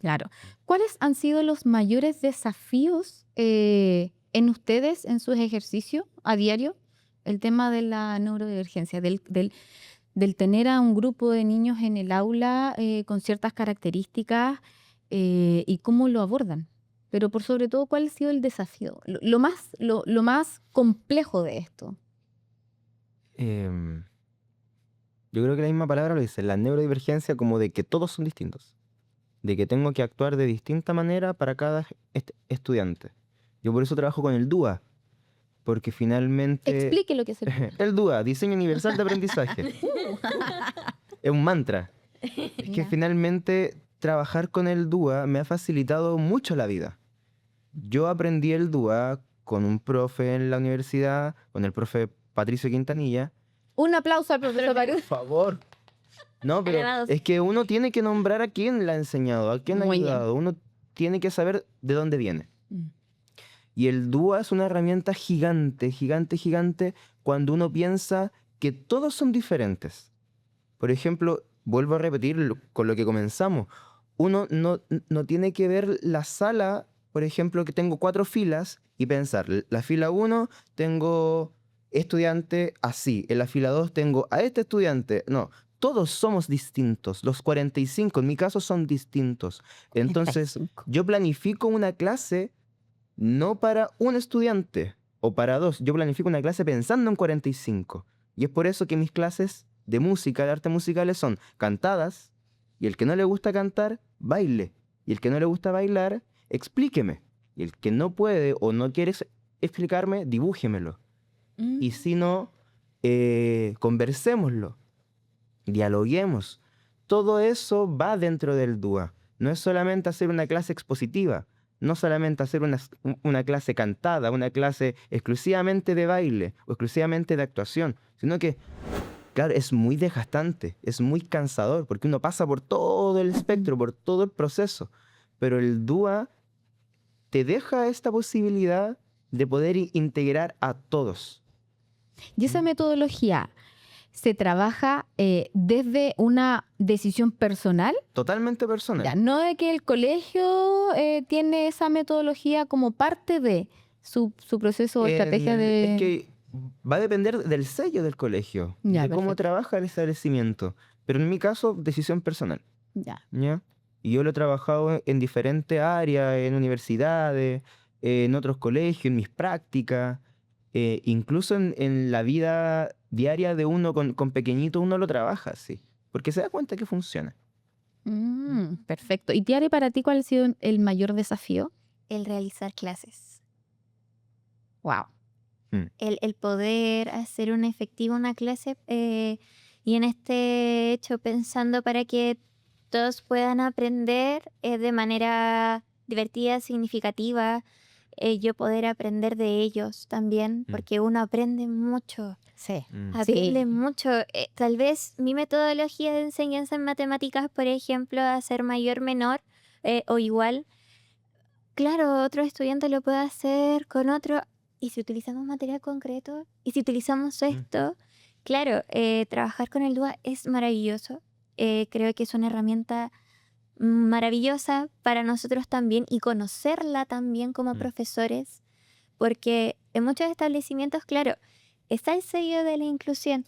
Claro. ¿Cuáles han sido los mayores desafíos en ustedes, en sus ejercicios a diario? El tema de la neurodivergencia, del tener a un grupo de niños en el aula con ciertas características y cómo lo abordan. Pero por sobre todo, ¿cuál ha sido el desafío? Lo más complejo de esto. Yo creo que la misma palabra lo dice, la neurodivergencia, como de que todos son distintos. De que tengo que actuar de distinta manera para cada estudiante. Yo por eso trabajo con el DUA, porque finalmente... Explique lo que es el El DUA, Diseño Universal de Aprendizaje. Es un mantra. Es que Ya. finalmente trabajar con el DUA me ha facilitado mucho la vida. Yo aprendí el DUA con un profe en la universidad, con el profe Patricio Quintanilla. Un aplauso al profesor Barú. Por favor. No, pero Alabados. es que uno tiene que nombrar a quién la ha enseñado, a quién ha Muy bien. ayudado. Uno tiene que saber de dónde viene. Mm. Y el DUA es una herramienta gigante, gigante, gigante, cuando uno piensa que todos son diferentes. Por ejemplo, vuelvo a repetir con lo que comenzamos. Uno no tiene que ver la sala, por ejemplo, que tengo 4 filas y pensar, la fila 1 tengo estudiante así, en la fila 2 tengo a este estudiante. No, todos somos distintos. Los 45 en mi caso son distintos. Entonces, yo planifico una clase no para un estudiante o para 2. Yo planifico una clase pensando en 45. Y es por eso que mis clases de música, de artes musicales son cantadas, y el que no le gusta cantar, baile. Y el que no le gusta bailar, explíqueme. Y el que no puede o no quiere explicarme, dibújemelo. Y si no, conversémoslo, dialoguemos. Todo eso va dentro del DUA. No es solamente hacer una clase expositiva, no solamente hacer una clase cantada, una clase exclusivamente de baile o exclusivamente de actuación, sino que, claro, es muy desgastante, es muy cansador, porque uno pasa por todo el espectro, por todo el proceso, pero el DUA te deja esta posibilidad de poder integrar a todos. Y esa metodología se trabaja desde una decisión personal. Totalmente personal. Ya, no de que el colegio tiene esa metodología como parte de su proceso o estrategia de... Es que va a depender del sello del colegio, Ya, de cómo perfecto. trabaja el establecimiento. Pero en mi caso, decisión personal. Ya. ¿Ya? Y yo lo he trabajado en diferentes áreas, en universidades, en otros colegios, en mis prácticas, incluso en la vida diaria de uno con pequeñito, uno lo trabaja así, porque se da cuenta que funciona. Perfecto. ¿Y Tiare, para ti cuál ha sido el mayor desafío? El realizar clases. Wow. El poder hacer una efectiva una clase y en este hecho pensando para que todos puedan aprender de manera divertida, significativa, yo poder aprender de ellos también, porque uno aprende mucho. Sí. Aprende mucho. Tal vez mi metodología de enseñanza en matemáticas, por ejemplo, a ser mayor, menor o igual, claro, otro estudiante lo puede hacer con otro. Y si utilizamos material concreto, y si utilizamos esto, claro, trabajar con el DUA es maravilloso. Creo que es una herramienta maravillosa para nosotros también y conocerla también como profesores, porque en muchos establecimientos, claro, está el sello de la inclusión,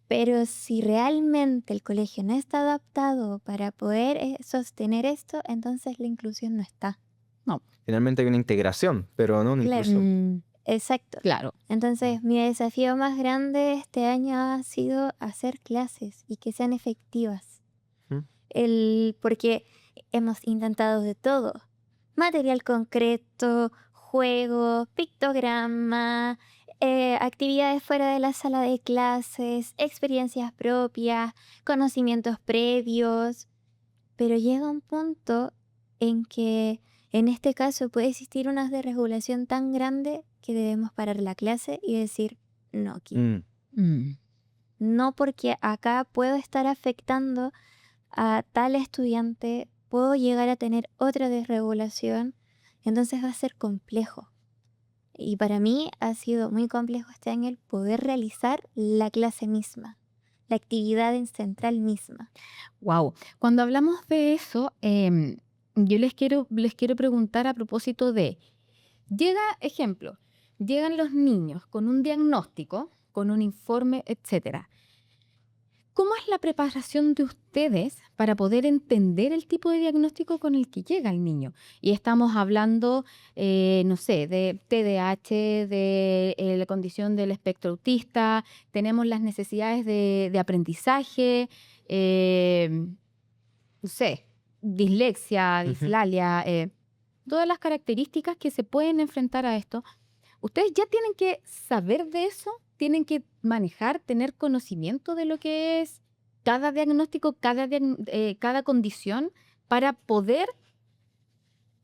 pero si realmente el colegio no está adaptado para poder sostener esto, entonces la inclusión no está. Finalmente hay una integración, pero no una Claro. inclusión. Exacto. Claro. Entonces, mi desafío más grande este año ha sido hacer clases y que sean efectivas. Porque hemos intentado de todo. Material concreto, juegos, pictograma, actividades fuera de la sala de clases, experiencias propias, conocimientos previos. Pero llega un punto en que en este caso puede existir una desregulación tan grande que debemos parar la clase y decir, no, aquí. No, porque acá puedo estar afectando a tal estudiante, puedo llegar a tener otra desregulación, entonces va a ser complejo. Y para mí ha sido muy complejo este año el poder realizar la clase misma, la actividad en central misma. Wow. Cuando hablamos de eso, yo les quiero preguntar a propósito de, llegan los niños con un diagnóstico, con un informe, etcétera. ¿Cómo es la preparación de ustedes para poder entender el tipo de diagnóstico con el que llega el niño? Y estamos hablando, no sé, de TDAH, de la condición del espectro autista, tenemos las necesidades de aprendizaje, no sé, dislexia, dislalia, todas las características que se pueden enfrentar a esto. Ustedes ya tienen que saber de eso, tienen que manejar, tener conocimiento de lo que es cada diagnóstico, cada condición, para poder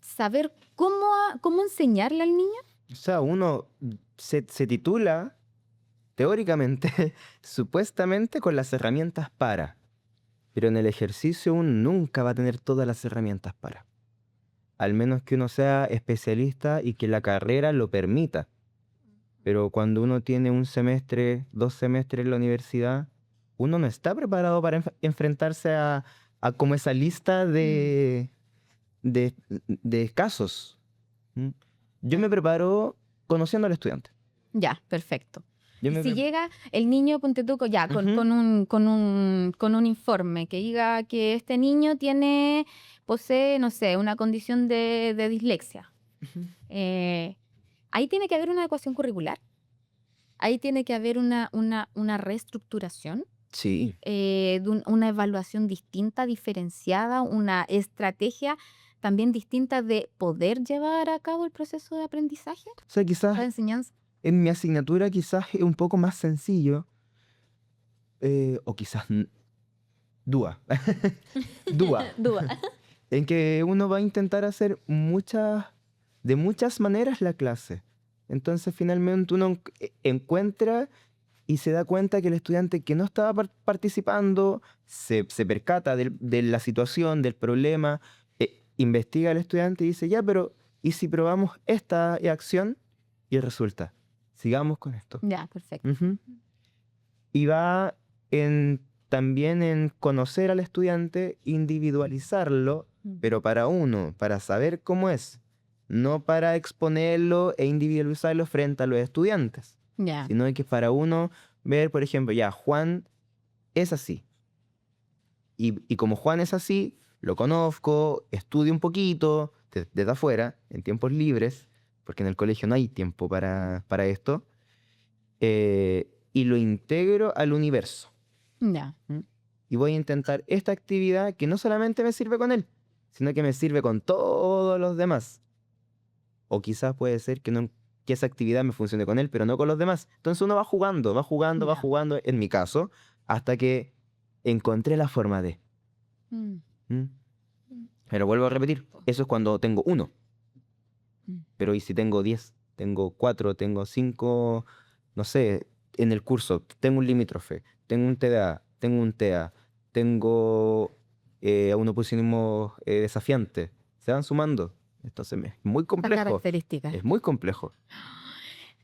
saber cómo enseñarle al niño. O sea, uno se titula, teóricamente, supuestamente con las herramientas para, pero en el ejercicio uno nunca va a tener todas las herramientas para. Al menos que uno sea especialista y que la carrera lo permita. Pero cuando uno tiene un semestre, 2 semestres en la universidad, uno no está preparado para enfrentarse a como esa lista de casos. Yo me preparo conociendo al estudiante. Ya, perfecto. Yo Y me si pre- llega el niño, ponte tú, ya, con un informe que diga que este niño posee, no sé, una condición de dislexia. Ujú. Ahí tiene que haber una adecuación curricular. Ahí tiene que haber una reestructuración, Sí. una evaluación distinta, diferenciada, una estrategia también distinta de poder llevar a cabo el proceso de aprendizaje, O sea, de quizás enseñanza. en mi asignatura quizás es un poco más sencillo, o quizás dúa, dúa, Dúa. en que uno va a intentar hacer de muchas maneras la clase. Entonces finalmente uno encuentra y se da cuenta que el estudiante que no estaba participando se percata de la situación, del problema, investiga al estudiante y dice, ya, pero ¿y si probamos esta acción? Y resulta, sigamos con esto. Ya, perfecto. Ujú. Y va también en conocer al estudiante, individualizarlo, pero para uno, para saber cómo es, no para exponerlo e individualizarlo frente a los estudiantes, Ya. sino que para uno ver, por ejemplo, ya, Juan es así. Y como Juan es así, lo conozco, estudio un poquito desde afuera, en tiempos libres, porque en el colegio no hay tiempo para esto, y lo integro al universo. Ya. Y voy a intentar esta actividad que no solamente me sirve con él, sino que me sirve con todos los demás. O quizás puede ser que esa actividad me funcione con él, pero no con los demás. Entonces uno va jugando, Ya. en mi caso, hasta que encontré la forma de. Mm. ¿Mm? Pero vuelvo a repetir, eso es cuando tengo 1. Pero ¿y si tengo 10? Tengo 4, tengo 5, no sé, en el curso, tengo un limítrofe, tengo un TDA, tengo un TEA, tengo a uno pusimos desafiante. Se van sumando. Entonces es muy Las complejo. características. Es muy complejo.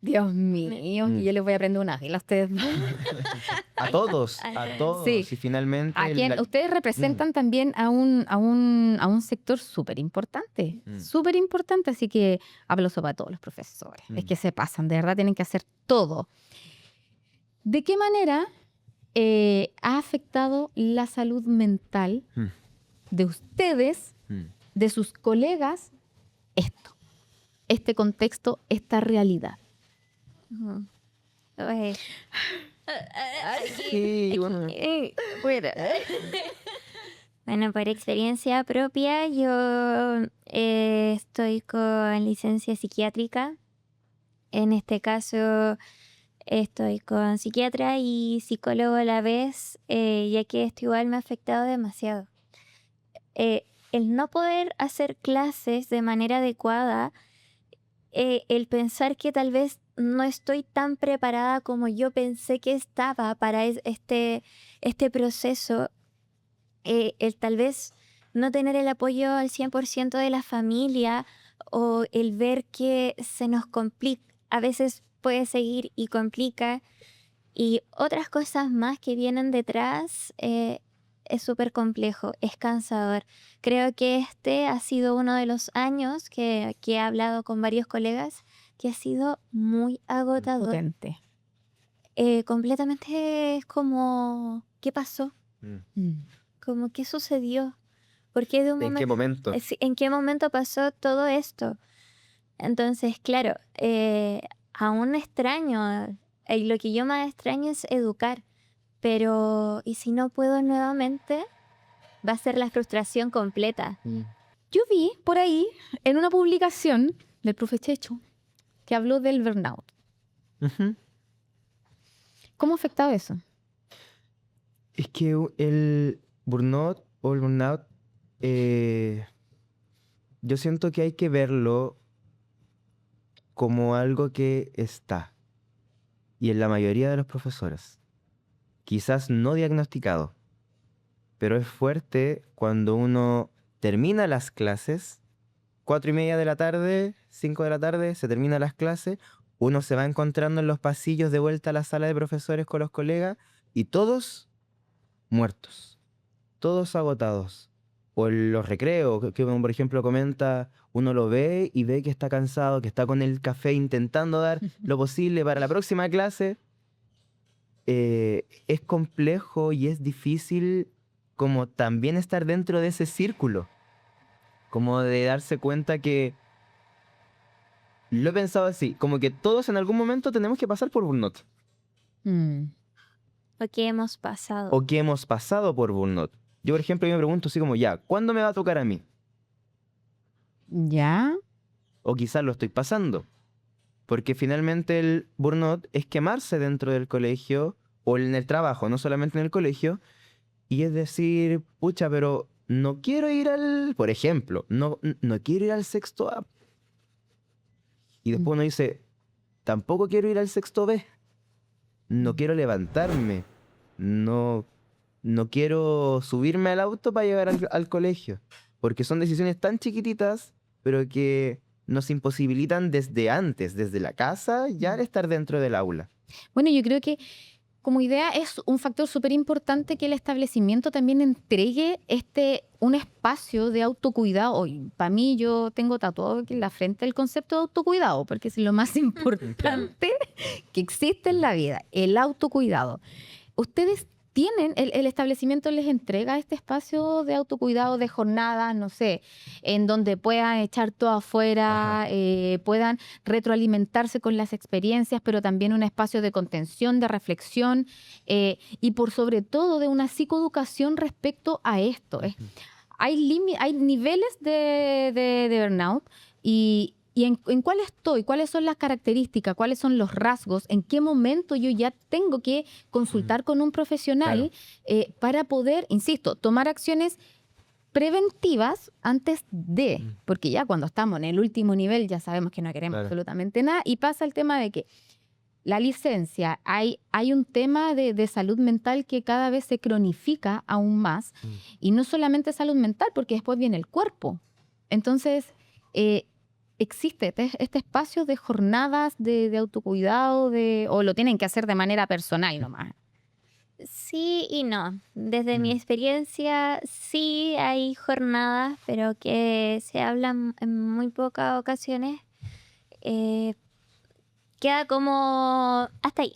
Dios mío, Mm. y yo les voy a aprender un ángel a ustedes. A todos, a todos. Sí. Y finalmente... A quien ustedes representan también a un sector súper importante, así que aplauso para todos los profesores. Es que se pasan, de verdad tienen que hacer todo. ¿De qué manera ha afectado la salud mental de ustedes, de sus colegas, este contexto, esta realidad? Ujú. Oye, Sí, bueno. Bueno, por experiencia propia, yo estoy con licencia psiquiátrica. En este caso, estoy con psiquiatra y psicólogo a la vez, ya que esto igual me ha afectado demasiado. El no poder hacer clases de manera adecuada, el pensar que tal vez no estoy tan preparada como yo pensé que estaba para este proceso, el tal vez no tener el apoyo al 100% de la familia o el ver que se nos complica, a veces puede seguir y complica, y otras cosas más que vienen detrás, es súper complejo, es cansador. Creo que este ha sido uno de los años que he hablado con varios colegas que ha sido muy agotador. Potente. Completamente es como, ¿qué pasó? Como, ¿qué sucedió? ¿Por qué de un ¿En qué momento? ¿En qué momento pasó todo esto? Entonces, claro, aún extraño, lo que yo más extraño es educar, pero ¿y si no puedo nuevamente? Va a ser la frustración completa. Yo vi por ahí, en una publicación del profe Checho, que habló del burnout. ¿Cómo ha afectado eso? Es que el burnout yo siento que hay que verlo como algo que está. Y en la mayoría de los profesores. Quizás no diagnosticado. Pero es fuerte cuando uno termina las clases, 4:30 de la tarde, 5 de la tarde, se terminan las clases, uno se va encontrando en los pasillos de vuelta a la sala de profesores con los colegas y todos muertos, todos agotados. O en los recreos, que uno, por ejemplo, comenta, uno lo ve y ve que está cansado, que está con el café intentando dar lo posible para la próxima clase. Es complejo y es difícil como también estar dentro de ese círculo. Como de darse cuenta que... Lo he pensado así, como que todos en algún momento tenemos que pasar por burnout. Lo que hemos pasado. O que hemos pasado por burnout. Yo, por ejemplo, me pregunto así como, ya, ¿cuándo me va a tocar a mí? ¿Ya? O quizás lo estoy pasando. Porque finalmente el burnout es quemarse dentro del colegio o en el trabajo, no solamente en el colegio, y es decir, pucha, pero no quiero ir por ejemplo, no quiero ir al sexto A. Y después uno dice, tampoco quiero ir al sexto B. No quiero levantarme. No quiero subirme al auto para llegar al colegio. Porque son decisiones tan chiquititas, pero que nos imposibilitan desde antes, desde la casa, ya al estar dentro del aula. Bueno, yo creo que como idea es un factor súper importante que el establecimiento también entregue un espacio de autocuidado. Para mí, yo tengo tatuado aquí en la frente el concepto de autocuidado, porque es lo más importante que existe en la vida, el autocuidado. Ustedes tienen, el establecimiento les entrega este espacio de autocuidado, de jornadas, no sé, en donde puedan echar todo afuera, puedan retroalimentarse con las experiencias, pero también un espacio de contención, de reflexión y por sobre todo de una psicoeducación respecto a esto. Hay niveles de burnout y en cuál estoy, cuáles son las características, cuáles son los rasgos, en qué momento yo ya tengo que consultar con un profesional para poder, insisto, tomar acciones preventivas antes de, porque ya cuando estamos en el último nivel ya sabemos que no queremos absolutamente nada y pasa el tema de que la licencia, hay un tema de salud mental que cada vez se cronifica aún más y no solamente salud mental, porque después viene el cuerpo. Entonces, existe este espacio de jornadas de autocuidado o lo tienen que hacer de manera personal nomás. Sí y no. Desde mi experiencia sí hay jornadas, pero que se hablan en muy pocas ocasiones. Queda como hasta ahí.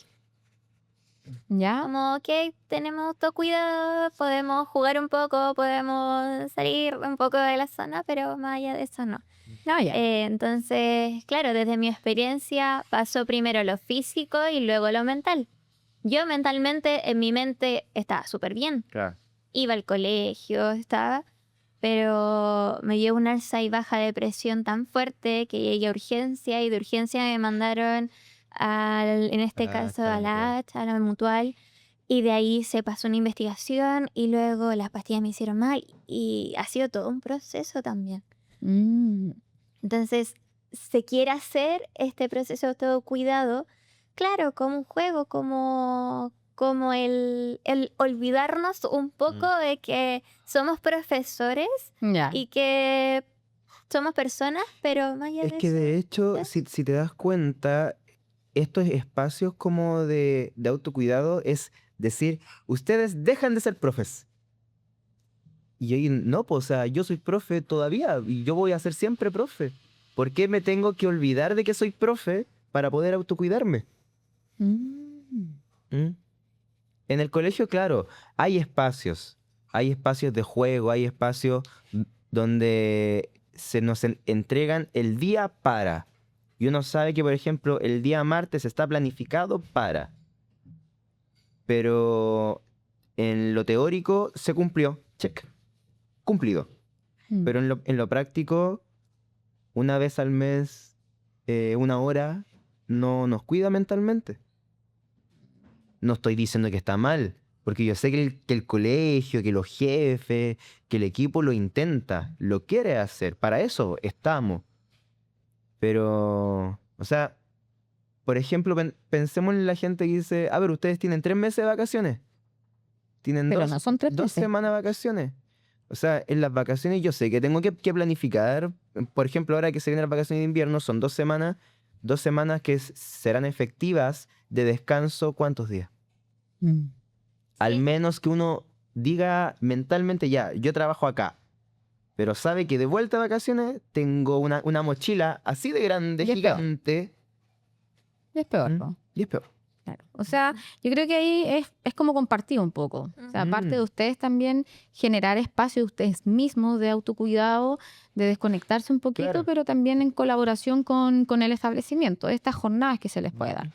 ¿Ya? Como que tenemos autocuidado, podemos jugar un poco, podemos salir un poco de la zona, pero más allá de eso no. Entonces, claro, desde mi experiencia pasó primero lo físico y luego lo mental. Yo mentalmente, en mi mente, estaba súper bien. Claro. Iba al colegio, pero me dio una alza y baja de presión tan fuerte que llegué a urgencia y de urgencia me mandaron en este caso a la mutual. Y de ahí se pasó una investigación y luego las pastillas me hicieron mal y ha sido todo un proceso también. Entonces, se quiere hacer este proceso de autocuidado, claro, como un juego, como el olvidarnos un poco de que somos profesores y que somos personas, pero más allá de eso. Es que de hecho, si te das cuenta, estos espacios como de autocuidado es decir, ustedes dejan de ser profes. Y ahí no, pues, o sea, yo soy profe todavía y yo voy a ser siempre profe. ¿Por qué me tengo que olvidar de que soy profe para poder autocuidarme? En el colegio, claro, hay espacios de juego, hay espacios donde se nos entregan el día para. Y uno sabe que, por ejemplo, el día martes está planificado para. Pero en lo teórico se cumplió. Check. Cumplido. Pero en lo práctico, una vez al mes, una hora, no nos cuida mentalmente. No estoy diciendo que está mal, porque yo sé que el colegio, que los jefes, que el equipo lo intenta, lo quiere hacer. Para eso estamos. Pero, o sea, por ejemplo, pensemos en la gente que dice, a ver, ustedes tienen 3 meses de vacaciones. Tienen pero no son 3 2 meses. semanas de vacaciones. O sea, en las vacaciones yo sé que tengo que planificar. Por ejemplo, ahora que se vienen las vacaciones de invierno, son 2 semanas. 2 semanas que serán efectivas de descanso, ¿cuántos días? Al menos que uno diga mentalmente, ya, yo trabajo acá. Pero sabe que de vuelta a vacaciones tengo una mochila así de grande, gigante. Y es peor, ¿no? Y es peor. Claro. O sea, yo creo que ahí es como compartir un poco. O sea, aparte de ustedes también generar espacio de ustedes mismos de autocuidado, de desconectarse un poquito, pero también en colaboración con el establecimiento, estas jornadas que se les puede dar.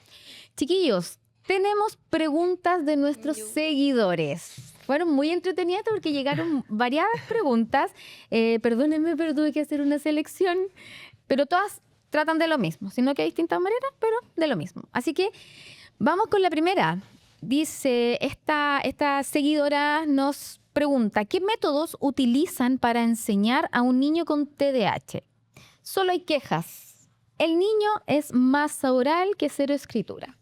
Chiquillos, tenemos preguntas de nuestros seguidores. Fueron muy entretenidas porque llegaron variadas preguntas. Perdónenme, pero tuve que hacer una selección. Pero todas tratan de lo mismo, sino que hay distintas maneras, pero de lo mismo. Así que vamos con la primera. Dice, esta seguidora nos pregunta, ¿qué métodos utilizan para enseñar a un niño con TDAH? Solo hay quejas. El niño es masa oral que cero escritura.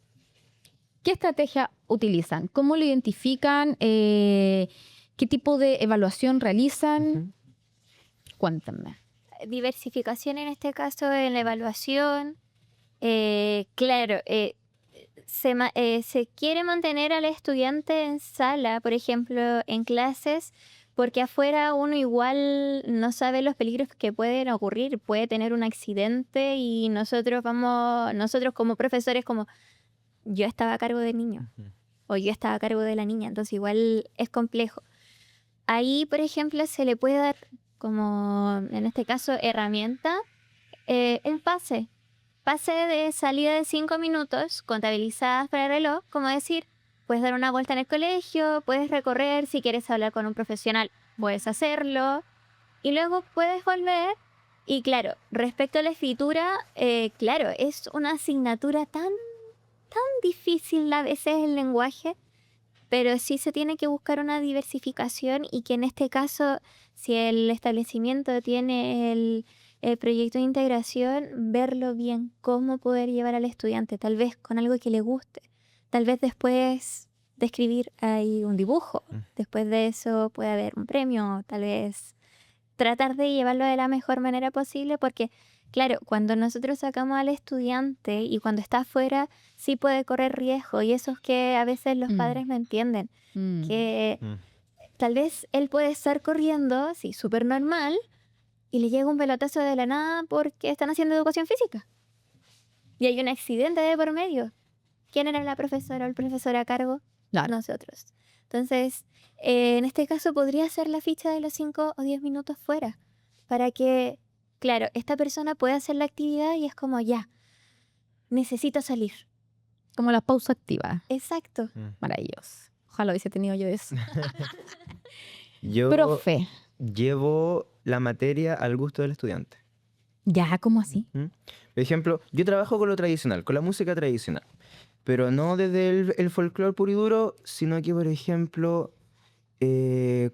¿Qué estrategia utilizan? ¿Cómo lo identifican? ¿Qué tipo de evaluación realizan? Cuéntame. Diversificación en este caso en la evaluación. Claro, se quiere mantener al estudiante en sala, por ejemplo, en clases, porque afuera uno igual no sabe los peligros que pueden ocurrir. Puede tener un accidente y nosotros como profesores, como yo estaba a cargo del niño o yo estaba a cargo de la niña, entonces igual es complejo. Ahí, por ejemplo, se le puede dar, como en este caso, herramienta, el pase de salida de 5 minutos, contabilizadas para el reloj, como decir, puedes dar una vuelta en el colegio, puedes recorrer, si quieres hablar con un profesional, puedes hacerlo, y luego puedes volver. Y claro, respecto a la escritura, claro, es una asignatura tan difícil a veces el lenguaje, pero sí se tiene que buscar una diversificación y que en este caso, si el establecimiento tiene el proyecto de integración, verlo bien, cómo poder llevar al estudiante, tal vez con algo que le guste, tal vez después de escribir hay un dibujo, después de eso puede haber un premio, tal vez tratar de llevarlo de la mejor manera posible, porque claro, cuando nosotros sacamos al estudiante y cuando está afuera, sí puede correr riesgo, y eso es que a veces los padres no entienden, que tal vez él puede estar corriendo, sí, súper normal, y le llega un pelotazo de la nada porque están haciendo educación física. Y hay un accidente de por medio. ¿Quién era la profesora o el profesor a cargo? Claro. Nosotros. Entonces, en este caso podría ser la ficha de los 5 o 10 minutos fuera, para que, claro, esta persona pueda hacer la actividad y es como, ya, necesito salir. Como la pausa activa. Exacto. Maravilloso. Ojalá hubiese tenido yo eso. Yo Profe. llevo la materia al gusto del estudiante. Ya, ¿cómo así? Por ejemplo, yo trabajo con lo tradicional, con la música tradicional, pero no desde el folclore puro y duro, sino que, por ejemplo, ¿qué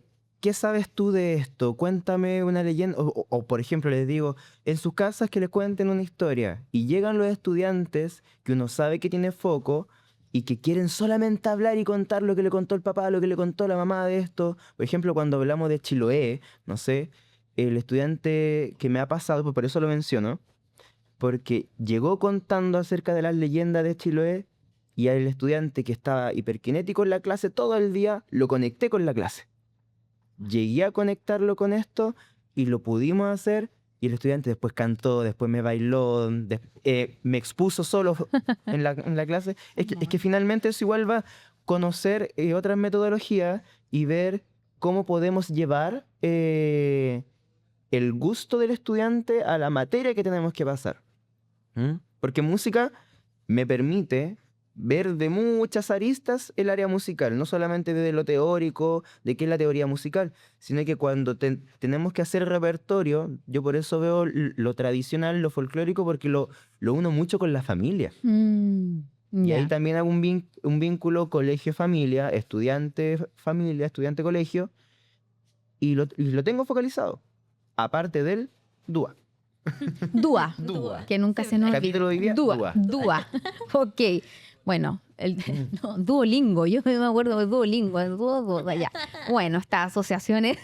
sabes tú de esto? Cuéntame una leyenda. O, por ejemplo, les digo, en sus casas que les cuenten una historia. Y llegan los estudiantes que uno sabe que tiene foco y que quieren solamente hablar y contar lo que le contó el papá, lo que le contó la mamá de esto. Por ejemplo, cuando hablamos de Chiloé, no sé, el estudiante que me ha pasado, por eso lo menciono, porque llegó contando acerca de las leyendas de Chiloé y al estudiante que estaba hiperkinético en la clase todo el día, lo conecté con la clase. Llegué a conectarlo con esto y lo pudimos hacer, y el estudiante después cantó, después me bailó, me expuso solo en la clase. Es que finalmente eso igual va a conocer otras metodologías y ver cómo podemos llevar el gusto del estudiante a la materia que tenemos que pasar. Porque música me permite ver de muchas aristas el área musical, no solamente de lo teórico, de qué es la teoría musical, sino que cuando tenemos que hacer repertorio, yo por eso veo lo tradicional, lo folclórico, porque lo uno mucho con la familia. Y ahí también hago un vínculo colegio-familia, estudiante-familia, estudiante-colegio, y lo tengo focalizado, aparte del DUA. Dúa. Que nunca se nos Capítulo de hoy día, Dúa. Ok. Bueno, Duolingo. Yo me acuerdo de Duolingo. Ya. Bueno, estas asociaciones.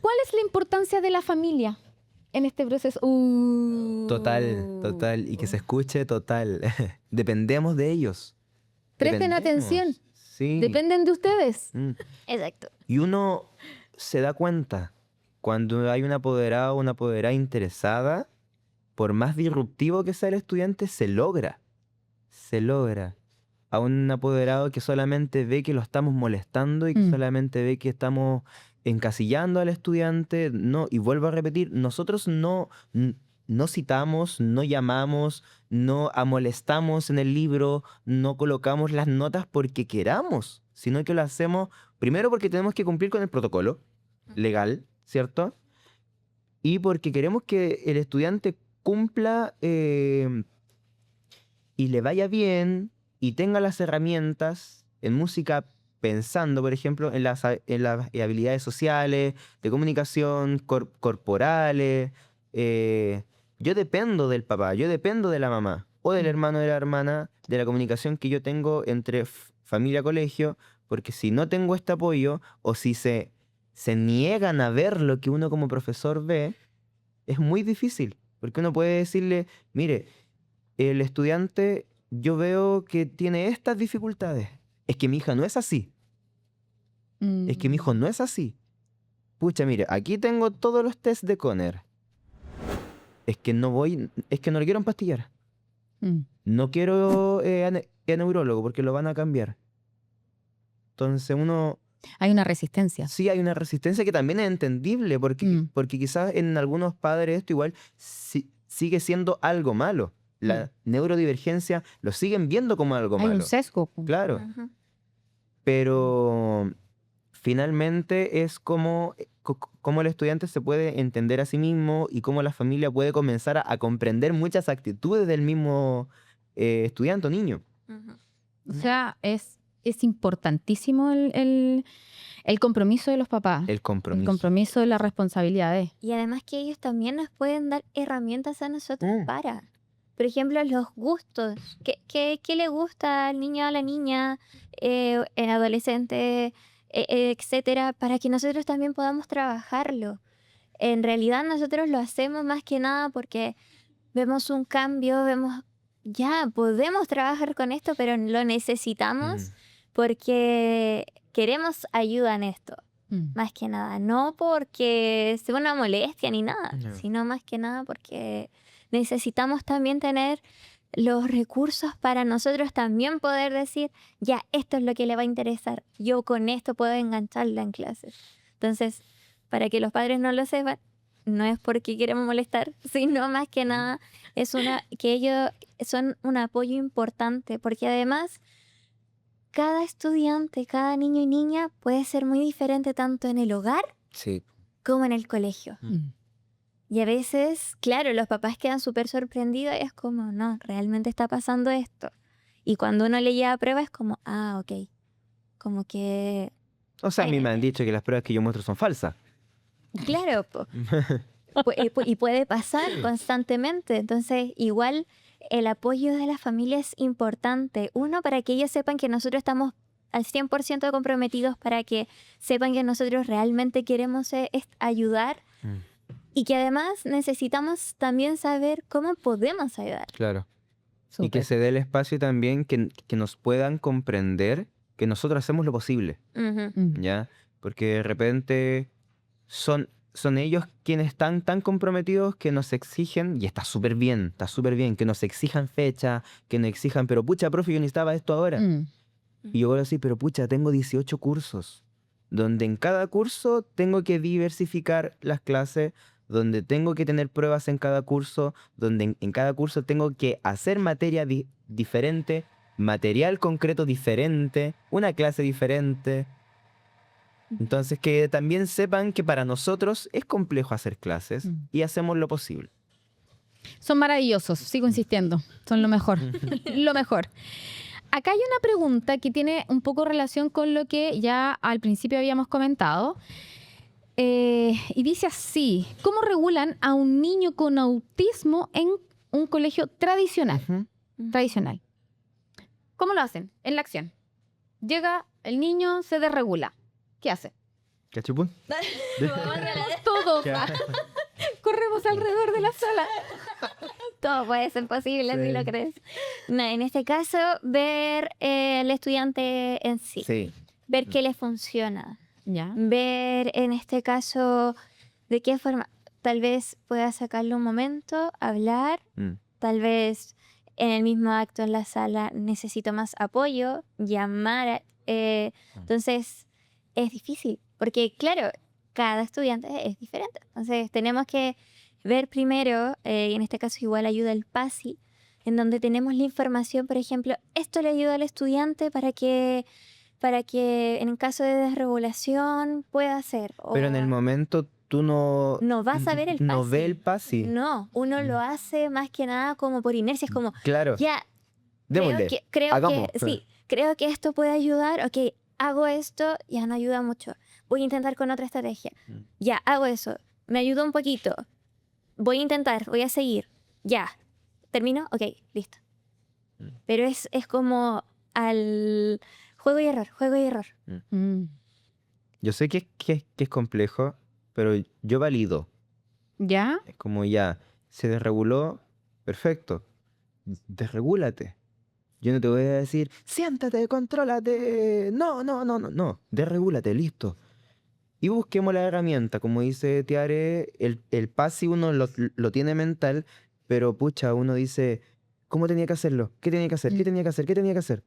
¿Cuál es la importancia de la familia en este proceso? Total. Y que se escuche total. Dependemos de ellos. Presten atención. Sí. Dependen de ustedes. Exacto. Y uno se da cuenta cuando hay un apoderado o una apoderada interesada, por más disruptivo que sea el estudiante, se logra. A un apoderado que solamente ve que lo estamos molestando y que solamente ve que estamos encasillando al estudiante, no, y vuelvo a repetir, nosotros no citamos, no llamamos, no amolestamos en el libro, no colocamos las notas porque queramos, sino que lo hacemos primero porque tenemos que cumplir con el protocolo legal, ¿cierto? y porque queremos que el estudiante cumpla y le vaya bien y tenga las herramientas en música, pensando, por ejemplo, en las habilidades sociales, de comunicación, corporales. Yo dependo del papá, yo dependo de la mamá o del hermano de la hermana, de la comunicación que yo tengo entre familia-colegio, porque si no tengo este apoyo o si se niegan a ver lo que uno como profesor ve, es muy difícil, porque uno puede decirle, mire, el estudiante yo veo que tiene estas dificultades. Es que mi hija no es así. Es que mi hijo no es así. Pucha, mire, aquí tengo todos los test de Conner. Es que no lo quiero empastillar. No quiero a neurólogo porque lo van a cambiar. Entonces Hay una resistencia. sí, hay una resistencia que también es entendible, porque quizás en algunos padres esto igual sigue siendo algo malo. La neurodivergencia lo siguen viendo como algo Hay malo. un sesgo. Claro. Ujú. Pero finalmente es cómo el estudiante se puede entender a sí mismo y cómo la familia puede comenzar a comprender muchas actitudes del mismo estudiante o niño. Ujú. O sea, es importantísimo el compromiso de los papás. El compromiso. El compromiso de las responsabilidades. Y además que ellos también nos pueden dar herramientas a nosotros para. Por ejemplo, los gustos. ¿Qué le gusta al niño o a la niña, el adolescente, etcétera? Para que nosotros también podamos trabajarlo. En realidad nosotros lo hacemos más que nada porque vemos un cambio, ya podemos trabajar con esto, pero lo necesitamos porque queremos ayuda en esto. Más que nada, no porque sea una molestia ni nada, No. sino más que nada porque necesitamos también tener los recursos para nosotros también poder decir, ya, esto es lo que le va a interesar, yo con esto puedo engancharla en clases. Entonces, para que los padres no lo sepan, no es porque queremos molestar, sino más que nada que ellos son un apoyo importante, porque además cada estudiante, cada niño y niña puede ser muy diferente tanto en el hogar Sí. como en el colegio. Y a veces, claro, los papás quedan súper sorprendidos y es como, no, realmente está pasando esto. Y cuando uno le lleva a prueba es como, ok. Como que, O sea, a mí me han dicho que las pruebas que yo muestro son falsas. claro, y puede pasar constantemente. Entonces, igual el apoyo de la familia es importante. Uno, para que ellos sepan que nosotros estamos al 100% comprometidos, para que sepan que nosotros realmente queremos ayudar. Y que además necesitamos también saber cómo podemos ayudar. Claro. Y que Súper. se dé el espacio también que nos puedan comprender que nosotros hacemos lo posible, ¿ya? Porque de repente son ellos quienes están tan comprometidos que nos exigen, y está súper bien, que nos exijan fecha, que nos exijan, pero pucha, profe, yo necesitaba esto ahora. Y yo voy a decir, pero pucha, tengo 18 cursos, donde en cada curso tengo que diversificar las clases, donde tengo que tener pruebas en cada curso, donde en cada curso tengo que hacer materia diferente, material concreto diferente, una clase diferente. Entonces que también sepan que para nosotros es complejo hacer clases y hacemos lo posible. Son maravillosos, sigo insistiendo. Son lo mejor. Lo mejor. Acá hay una pregunta que tiene un poco relación con lo que ya al principio habíamos comentado. Y dice así: ¿cómo regulan a un niño con autismo en un colegio tradicional? Tradicional. ¿Cómo lo hacen? En la acción. Llega el niño, se desregula. ¿Qué hace? ¿Cachupún? Todos. Corremos alrededor de la sala. Todo puede ser posible, si lo crees. No, en este caso, ver el estudiante en sí. Sí. Ver qué le funciona. Ya. Ver, en este caso, de qué forma. Tal vez pueda sacarle un momento, hablar. Tal vez en el mismo acto en la sala necesito más apoyo, llamar. Entonces, es difícil. Porque, claro, cada estudiante es diferente. Entonces, tenemos que ver primero, y en este caso igual ayuda el PASI, en donde tenemos la información, por ejemplo, esto le ayuda al estudiante para que en caso de desregulación pueda hacer. Pero en el momento tú no... No vas a ver el No PASI. ve el PASI. No, uno lo hace más que nada como por inercia. Es como, Claro. ya, Démosle. Hagamos. creo que esto puede ayudar. Ok, hago esto, ya no ayuda mucho. Voy a intentar con otra estrategia. Ya, hago eso. Me ayudó un poquito. Voy a intentar, voy a seguir. Ya. ¿Termino? Ok, listo. Pero es como al juego y error, juego y error. Mm. Yo sé que es complejo, pero yo valido. ¿Ya? Es como ya, se desreguló, perfecto. Desregúlate. Yo no te voy a decir, siéntate, contrólate. No. Desregúlate, listo. Y busquemos la herramienta. Como dice Tiare, el PASI uno lo tiene mental, pero pucha, uno dice, ¿cómo tenía que hacerlo? ¿Qué tenía que hacer? ¿Qué tenía que hacer? ¿Qué tenía que hacer?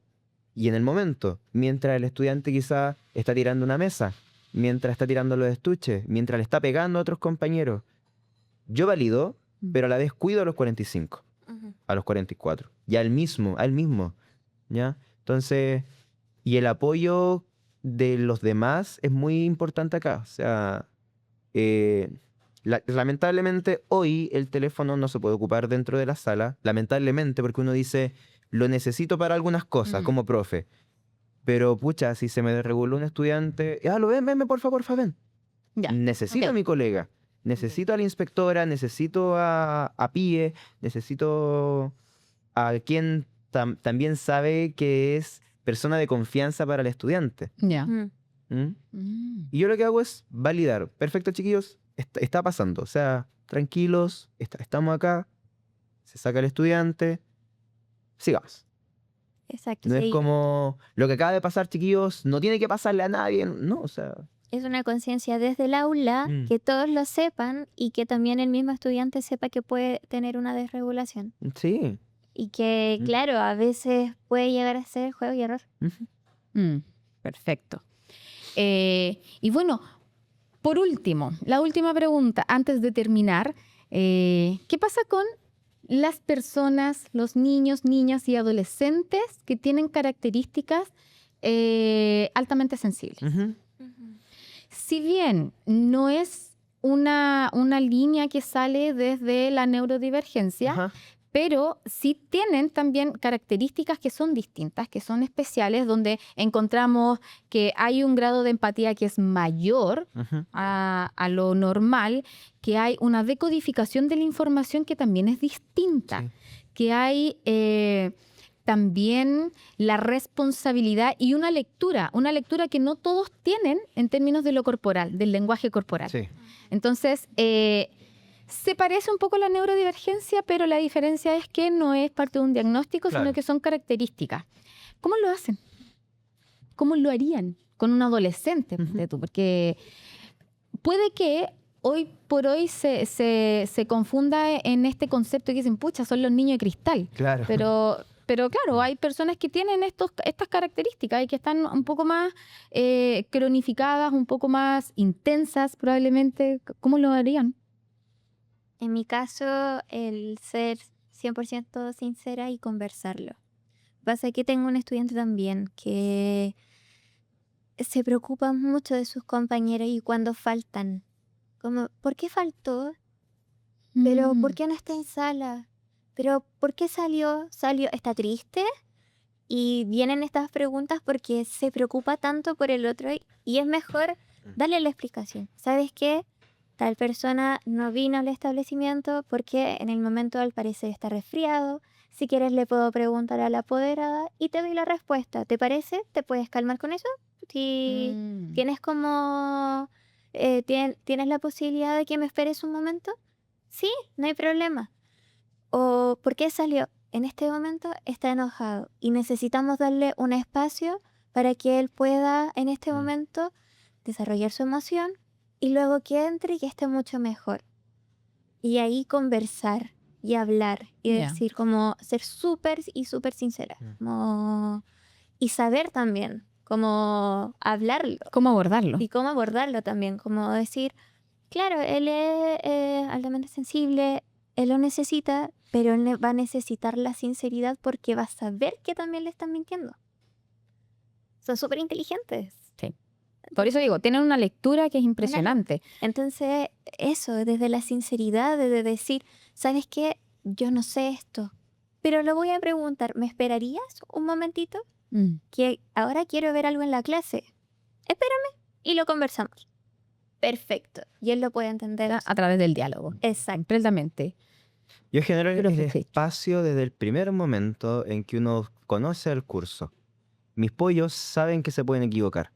Y en el momento, mientras el estudiante quizá está tirando una mesa, mientras está tirando los estuches, mientras le está pegando a otros compañeros, yo valido, pero a la vez cuido a los 45, a los 44, y a él mismo, ¿ya? Entonces, y el apoyo de los demás es muy importante acá. O sea, lamentablemente hoy el teléfono no se puede ocupar dentro de la sala, lamentablemente, porque uno dice, lo necesito para algunas cosas, como profe. Pero, pucha, si se me desreguló un estudiante, ven, por favor, Fabián. Ya. Necesito a mi colega, necesito a la inspectora, necesito a PIE, necesito a quien también sabe que es persona de confianza para el estudiante. Ya. ¿Mm? Y yo lo que hago es validar. Perfecto, chiquillos, está pasando. O sea, tranquilos, estamos acá, se saca el estudiante, sigamos. Exacto. No sí. es como lo que acaba de pasar, chiquillos, no tiene que pasarle a nadie. No, o sea, Es una conciencia desde el aula, que todos lo sepan y que también el mismo estudiante sepa que puede tener una desregulación. sí. Y que, claro, a veces puede llegar a ser juego y error. Perfecto. Y bueno, por último, la última pregunta, antes de terminar, ¿qué pasa con las personas, los niños, niñas y adolescentes que tienen características altamente sensibles? Si bien no es una línea que sale desde la neurodivergencia, Ajá. pero sí tienen también características que son distintas, que son especiales, donde encontramos que hay un grado de empatía que es mayor a lo normal, que hay una decodificación de la información que también es distinta, Sí. que hay también la responsabilidad y una lectura que no todos tienen en términos de lo corporal, del lenguaje corporal. Sí. Entonces, se parece un poco a la neurodivergencia, pero la diferencia es que no es parte de un diagnóstico, Claro. sino que son características. ¿Cómo lo hacen? ¿Cómo lo harían con un adolescente? Ponte tú? Porque puede que hoy por hoy se confunda en este concepto que dicen, pucha, son los niños de cristal. Claro. Pero claro, hay personas que tienen estas características y que están un poco más cronificadas, un poco más intensas probablemente. ¿Cómo lo harían? En mi caso, el ser 100% sincera y conversarlo. Pasa que tengo un estudiante también que se preocupa mucho de sus compañeros y cuando faltan. Como, ¿por qué faltó? ¿Pero por qué no está en sala? ¿Pero por qué salió? ¿Está triste? Y vienen estas preguntas porque se preocupa tanto por el otro y es mejor darle la explicación. ¿Sabes qué? Tal persona no vino al establecimiento porque en el momento al parecer está resfriado. Si quieres le puedo preguntar a la apoderada y te doy la respuesta. ¿Te parece? ¿Te puedes calmar con eso? Si tienes como... ¿tienes la posibilidad de que me esperes un momento? Sí, no hay problema. ¿O por qué salió? En este momento está enojado y necesitamos darle un espacio para que él pueda en este momento desarrollar su emoción y luego que entre y que esté mucho mejor. Y ahí conversar y hablar y decir como ser súper y súper sincera. Y saber también cómo hablarlo. ¿Cómo abordarlo? Y cómo abordarlo también. Como decir, claro, él es altamente sensible, él lo necesita, pero él va a necesitar la sinceridad porque va a saber que también le están mintiendo. Son súper inteligentes. Sí. Por eso digo, tienen una lectura que es impresionante. Entonces, eso, desde la sinceridad, de decir, ¿sabes qué? Yo no sé esto, pero lo voy a preguntar. ¿Me esperarías un momentito? Que ahora quiero ver algo en la clase. Espérame y lo conversamos. Perfecto. Y él lo puede entender A través del diálogo. Exacto. Completamente. Yo genero el Profe, sí. espacio desde el primer momento en que uno conoce el curso. Mis pollos saben que se pueden equivocar.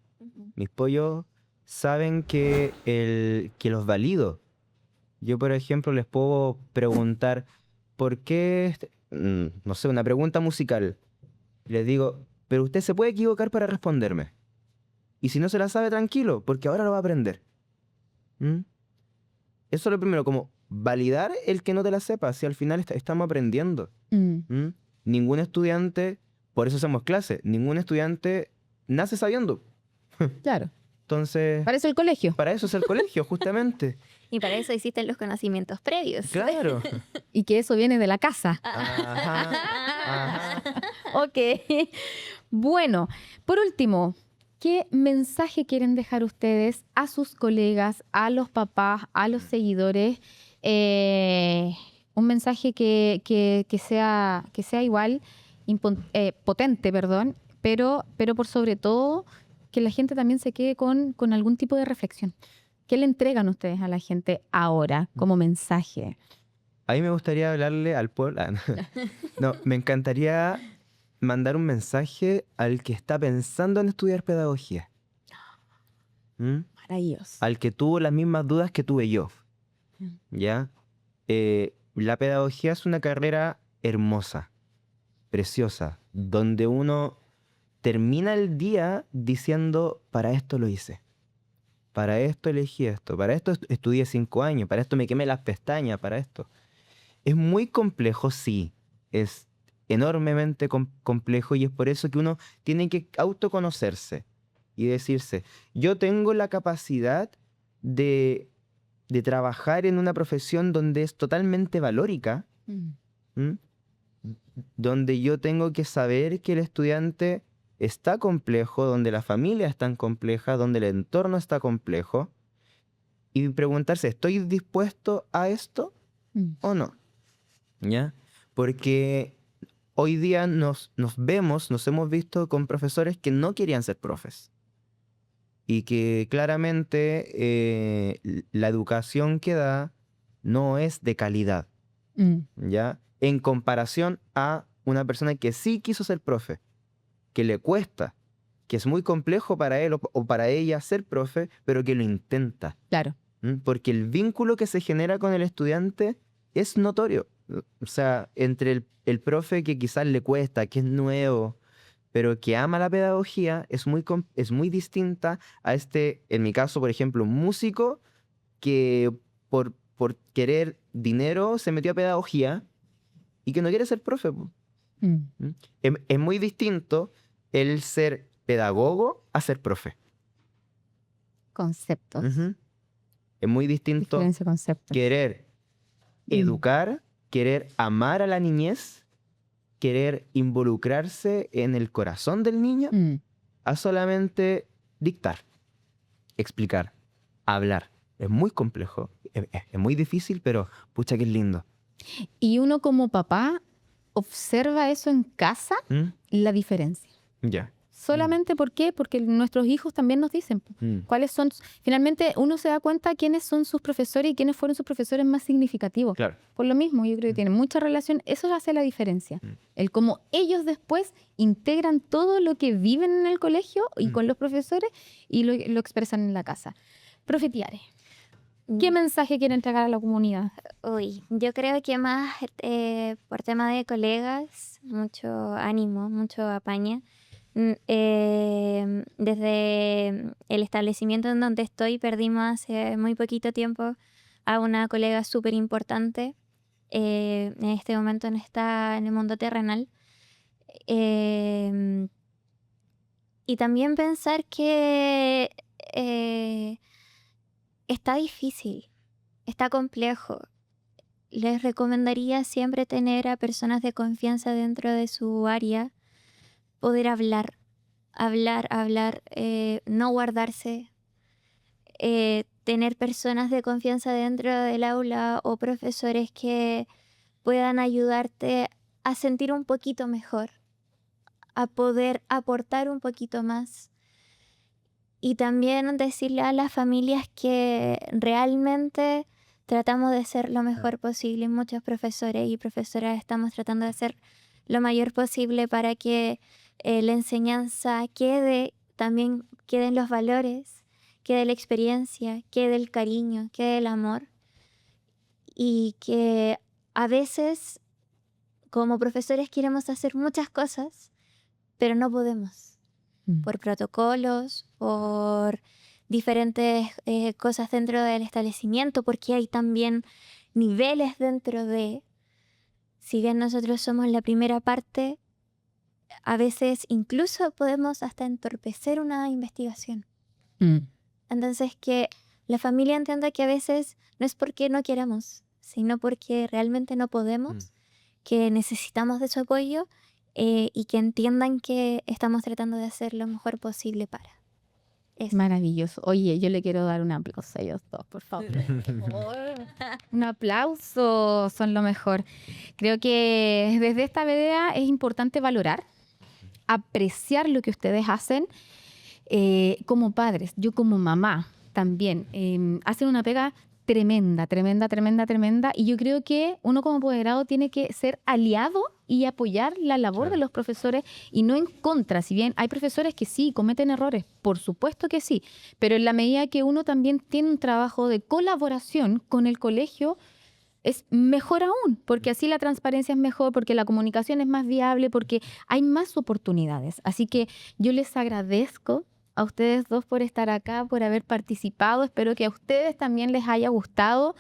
Mis pollos saben que los valido. Yo, por ejemplo, les puedo preguntar, ¿por qué, no sé, una pregunta musical? Les digo, pero usted se puede equivocar para responderme. Y si no se la sabe, tranquilo, porque ahora lo va a aprender. ¿Mm? Eso es lo primero, como validar el que no te la sepa, si al final estamos aprendiendo. ¿Mm? Ningún estudiante, por eso hacemos clases, ningún estudiante nace sabiendo. Claro. Entonces, Para eso el colegio. para eso es el colegio, justamente. Y para eso existen los conocimientos previos. Claro. Y que eso viene de la casa. Ajá, ajá. Ok. Bueno, por último, ¿qué mensaje quieren dejar ustedes a sus colegas, a los papás, a los seguidores? Un mensaje que sea igual, potente, perdón, pero por sobre todo que la gente también se quede con algún tipo de reflexión. ¿Qué le entregan ustedes a la gente ahora como mensaje? A mí me gustaría hablarle al pueblo. No, me encantaría mandar un mensaje al que está pensando en estudiar pedagogía. ¿Mm? Maravilloso. Al que tuvo las mismas dudas que tuve yo. ¿Ya? La pedagogía es una carrera hermosa, preciosa, donde uno termina el día diciendo, para esto lo hice. Para esto elegí esto. Para esto estudié 5 años. Para esto me quemé las pestañas. Para esto. Es muy complejo, sí. Es enormemente complejo y es por eso que uno tiene que autoconocerse y decirse, yo tengo la capacidad de trabajar en una profesión donde es totalmente valórica, ¿m? Donde yo tengo que saber que el estudiante está complejo, donde la familia es tan compleja, donde el entorno está complejo, y preguntarse, ¿estoy dispuesto a esto o no? ¿Ya? Porque hoy día nos hemos visto con profesores que no querían ser profes. Y que claramente la educación que da no es de calidad, ¿ya? En comparación a una persona que sí quiso ser profe, que le cuesta, que es muy complejo para él o para ella ser profe, pero que lo intenta. Claro. Porque el vínculo que se genera con el estudiante es notorio. O sea, entre el profe que quizás le cuesta, que es nuevo, pero que ama la pedagogía, es muy distinta a en mi caso, por ejemplo, un músico que por querer dinero se metió a pedagogía y que no quiere ser profe. Es muy distinto el ser pedagogo a ser profe. Conceptos. Es muy distinto Diferencia de conceptos. querer educar, querer amar a la niñez, querer involucrarse en el corazón del niño, a solamente dictar, explicar, hablar. Es muy complejo, es muy difícil, pero pucha que es lindo. Y uno como papá observa eso en casa, la diferencia. Ya. Solamente ¿por qué? Porque nuestros hijos también nos dicen cuáles son. Finalmente uno se da cuenta quiénes son sus profesores y quiénes fueron sus profesores más significativos. Claro. Por lo mismo, yo creo que tiene mucha relación. Eso hace la diferencia. El cómo ellos después integran todo lo que viven en el colegio y con los profesores y lo expresan en la casa. Profe Tiare, ¿qué mensaje quiere entregar a la comunidad? Uy, yo creo que más por tema de colegas, mucho ánimo, mucho apaña. Desde el establecimiento en donde estoy perdimos hace muy poquito tiempo a una colega súper importante. En este momento no está en el mundo terrenal. Y también pensar que está difícil, está complejo. Les recomendaría siempre tener a personas de confianza dentro de su área, poder hablar, hablar, no guardarse, tener personas de confianza dentro del aula o profesores que puedan ayudarte a sentir un poquito mejor, a poder aportar un poquito más. Y también decirle a las familias que realmente tratamos de ser lo mejor posible. Muchos profesores y profesoras estamos tratando de hacer lo mayor posible para que la enseñanza quede, también queden los valores, quede la experiencia, quede el cariño, quede el amor. Y que a veces como profesores queremos hacer muchas cosas, pero no podemos. Por protocolos, por diferentes cosas dentro del establecimiento, porque hay también niveles dentro de... Si bien nosotros somos la primera parte, a veces incluso podemos hasta entorpecer una investigación. Entonces que la familia entienda que a veces no es porque no queramos, sino porque realmente no podemos, que necesitamos de su apoyo y que entiendan que estamos tratando de hacer lo mejor posible para eso. Maravilloso. Oye, yo le quiero dar un aplauso a ellos dos, por favor. Un aplauso, son lo mejor. Creo que desde esta vereda es importante valorar, apreciar lo que ustedes hacen como padres. Yo como mamá también. Hacen una pega tremenda, tremenda, tremenda, tremenda. Y yo creo que uno como apoderado tiene que ser aliado y apoyar la labor de los profesores y no en contra. Si bien hay profesores que sí cometen errores, por supuesto que sí, pero en la medida que uno también tiene un trabajo de colaboración con el colegio, es mejor aún, porque así la transparencia es mejor, porque la comunicación es más viable, porque hay más oportunidades. Así que yo les agradezco a ustedes dos por estar acá, por haber participado. Espero que a ustedes también les haya gustado.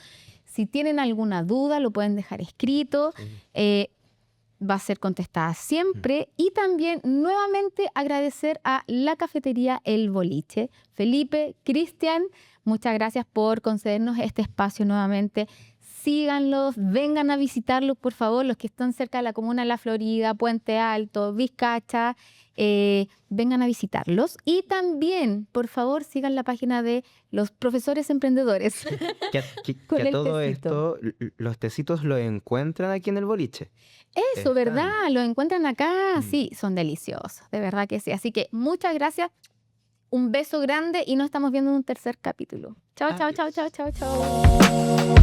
Si tienen alguna duda, lo pueden dejar escrito. Va a ser contestada siempre. Y también nuevamente agradecer a la cafetería El Boliche. Felipe, Cristian, muchas gracias por concedernos este espacio nuevamente. Síganlos, vengan a visitarlos, por favor, los que están cerca de la comuna de La Florida, Puente Alto, Vizcacha, vengan a visitarlos. Y también, por favor, sigan la página de los profesores emprendedores. Que a todo esto, los tecitos los encuentran aquí en El Boliche. Eso, ¿verdad? Lo encuentran acá. Sí, son deliciosos, de verdad que sí. Así que muchas gracias, un beso grande y nos estamos viendo en un tercer capítulo. Chao, chao, chao, chao, chao, chao.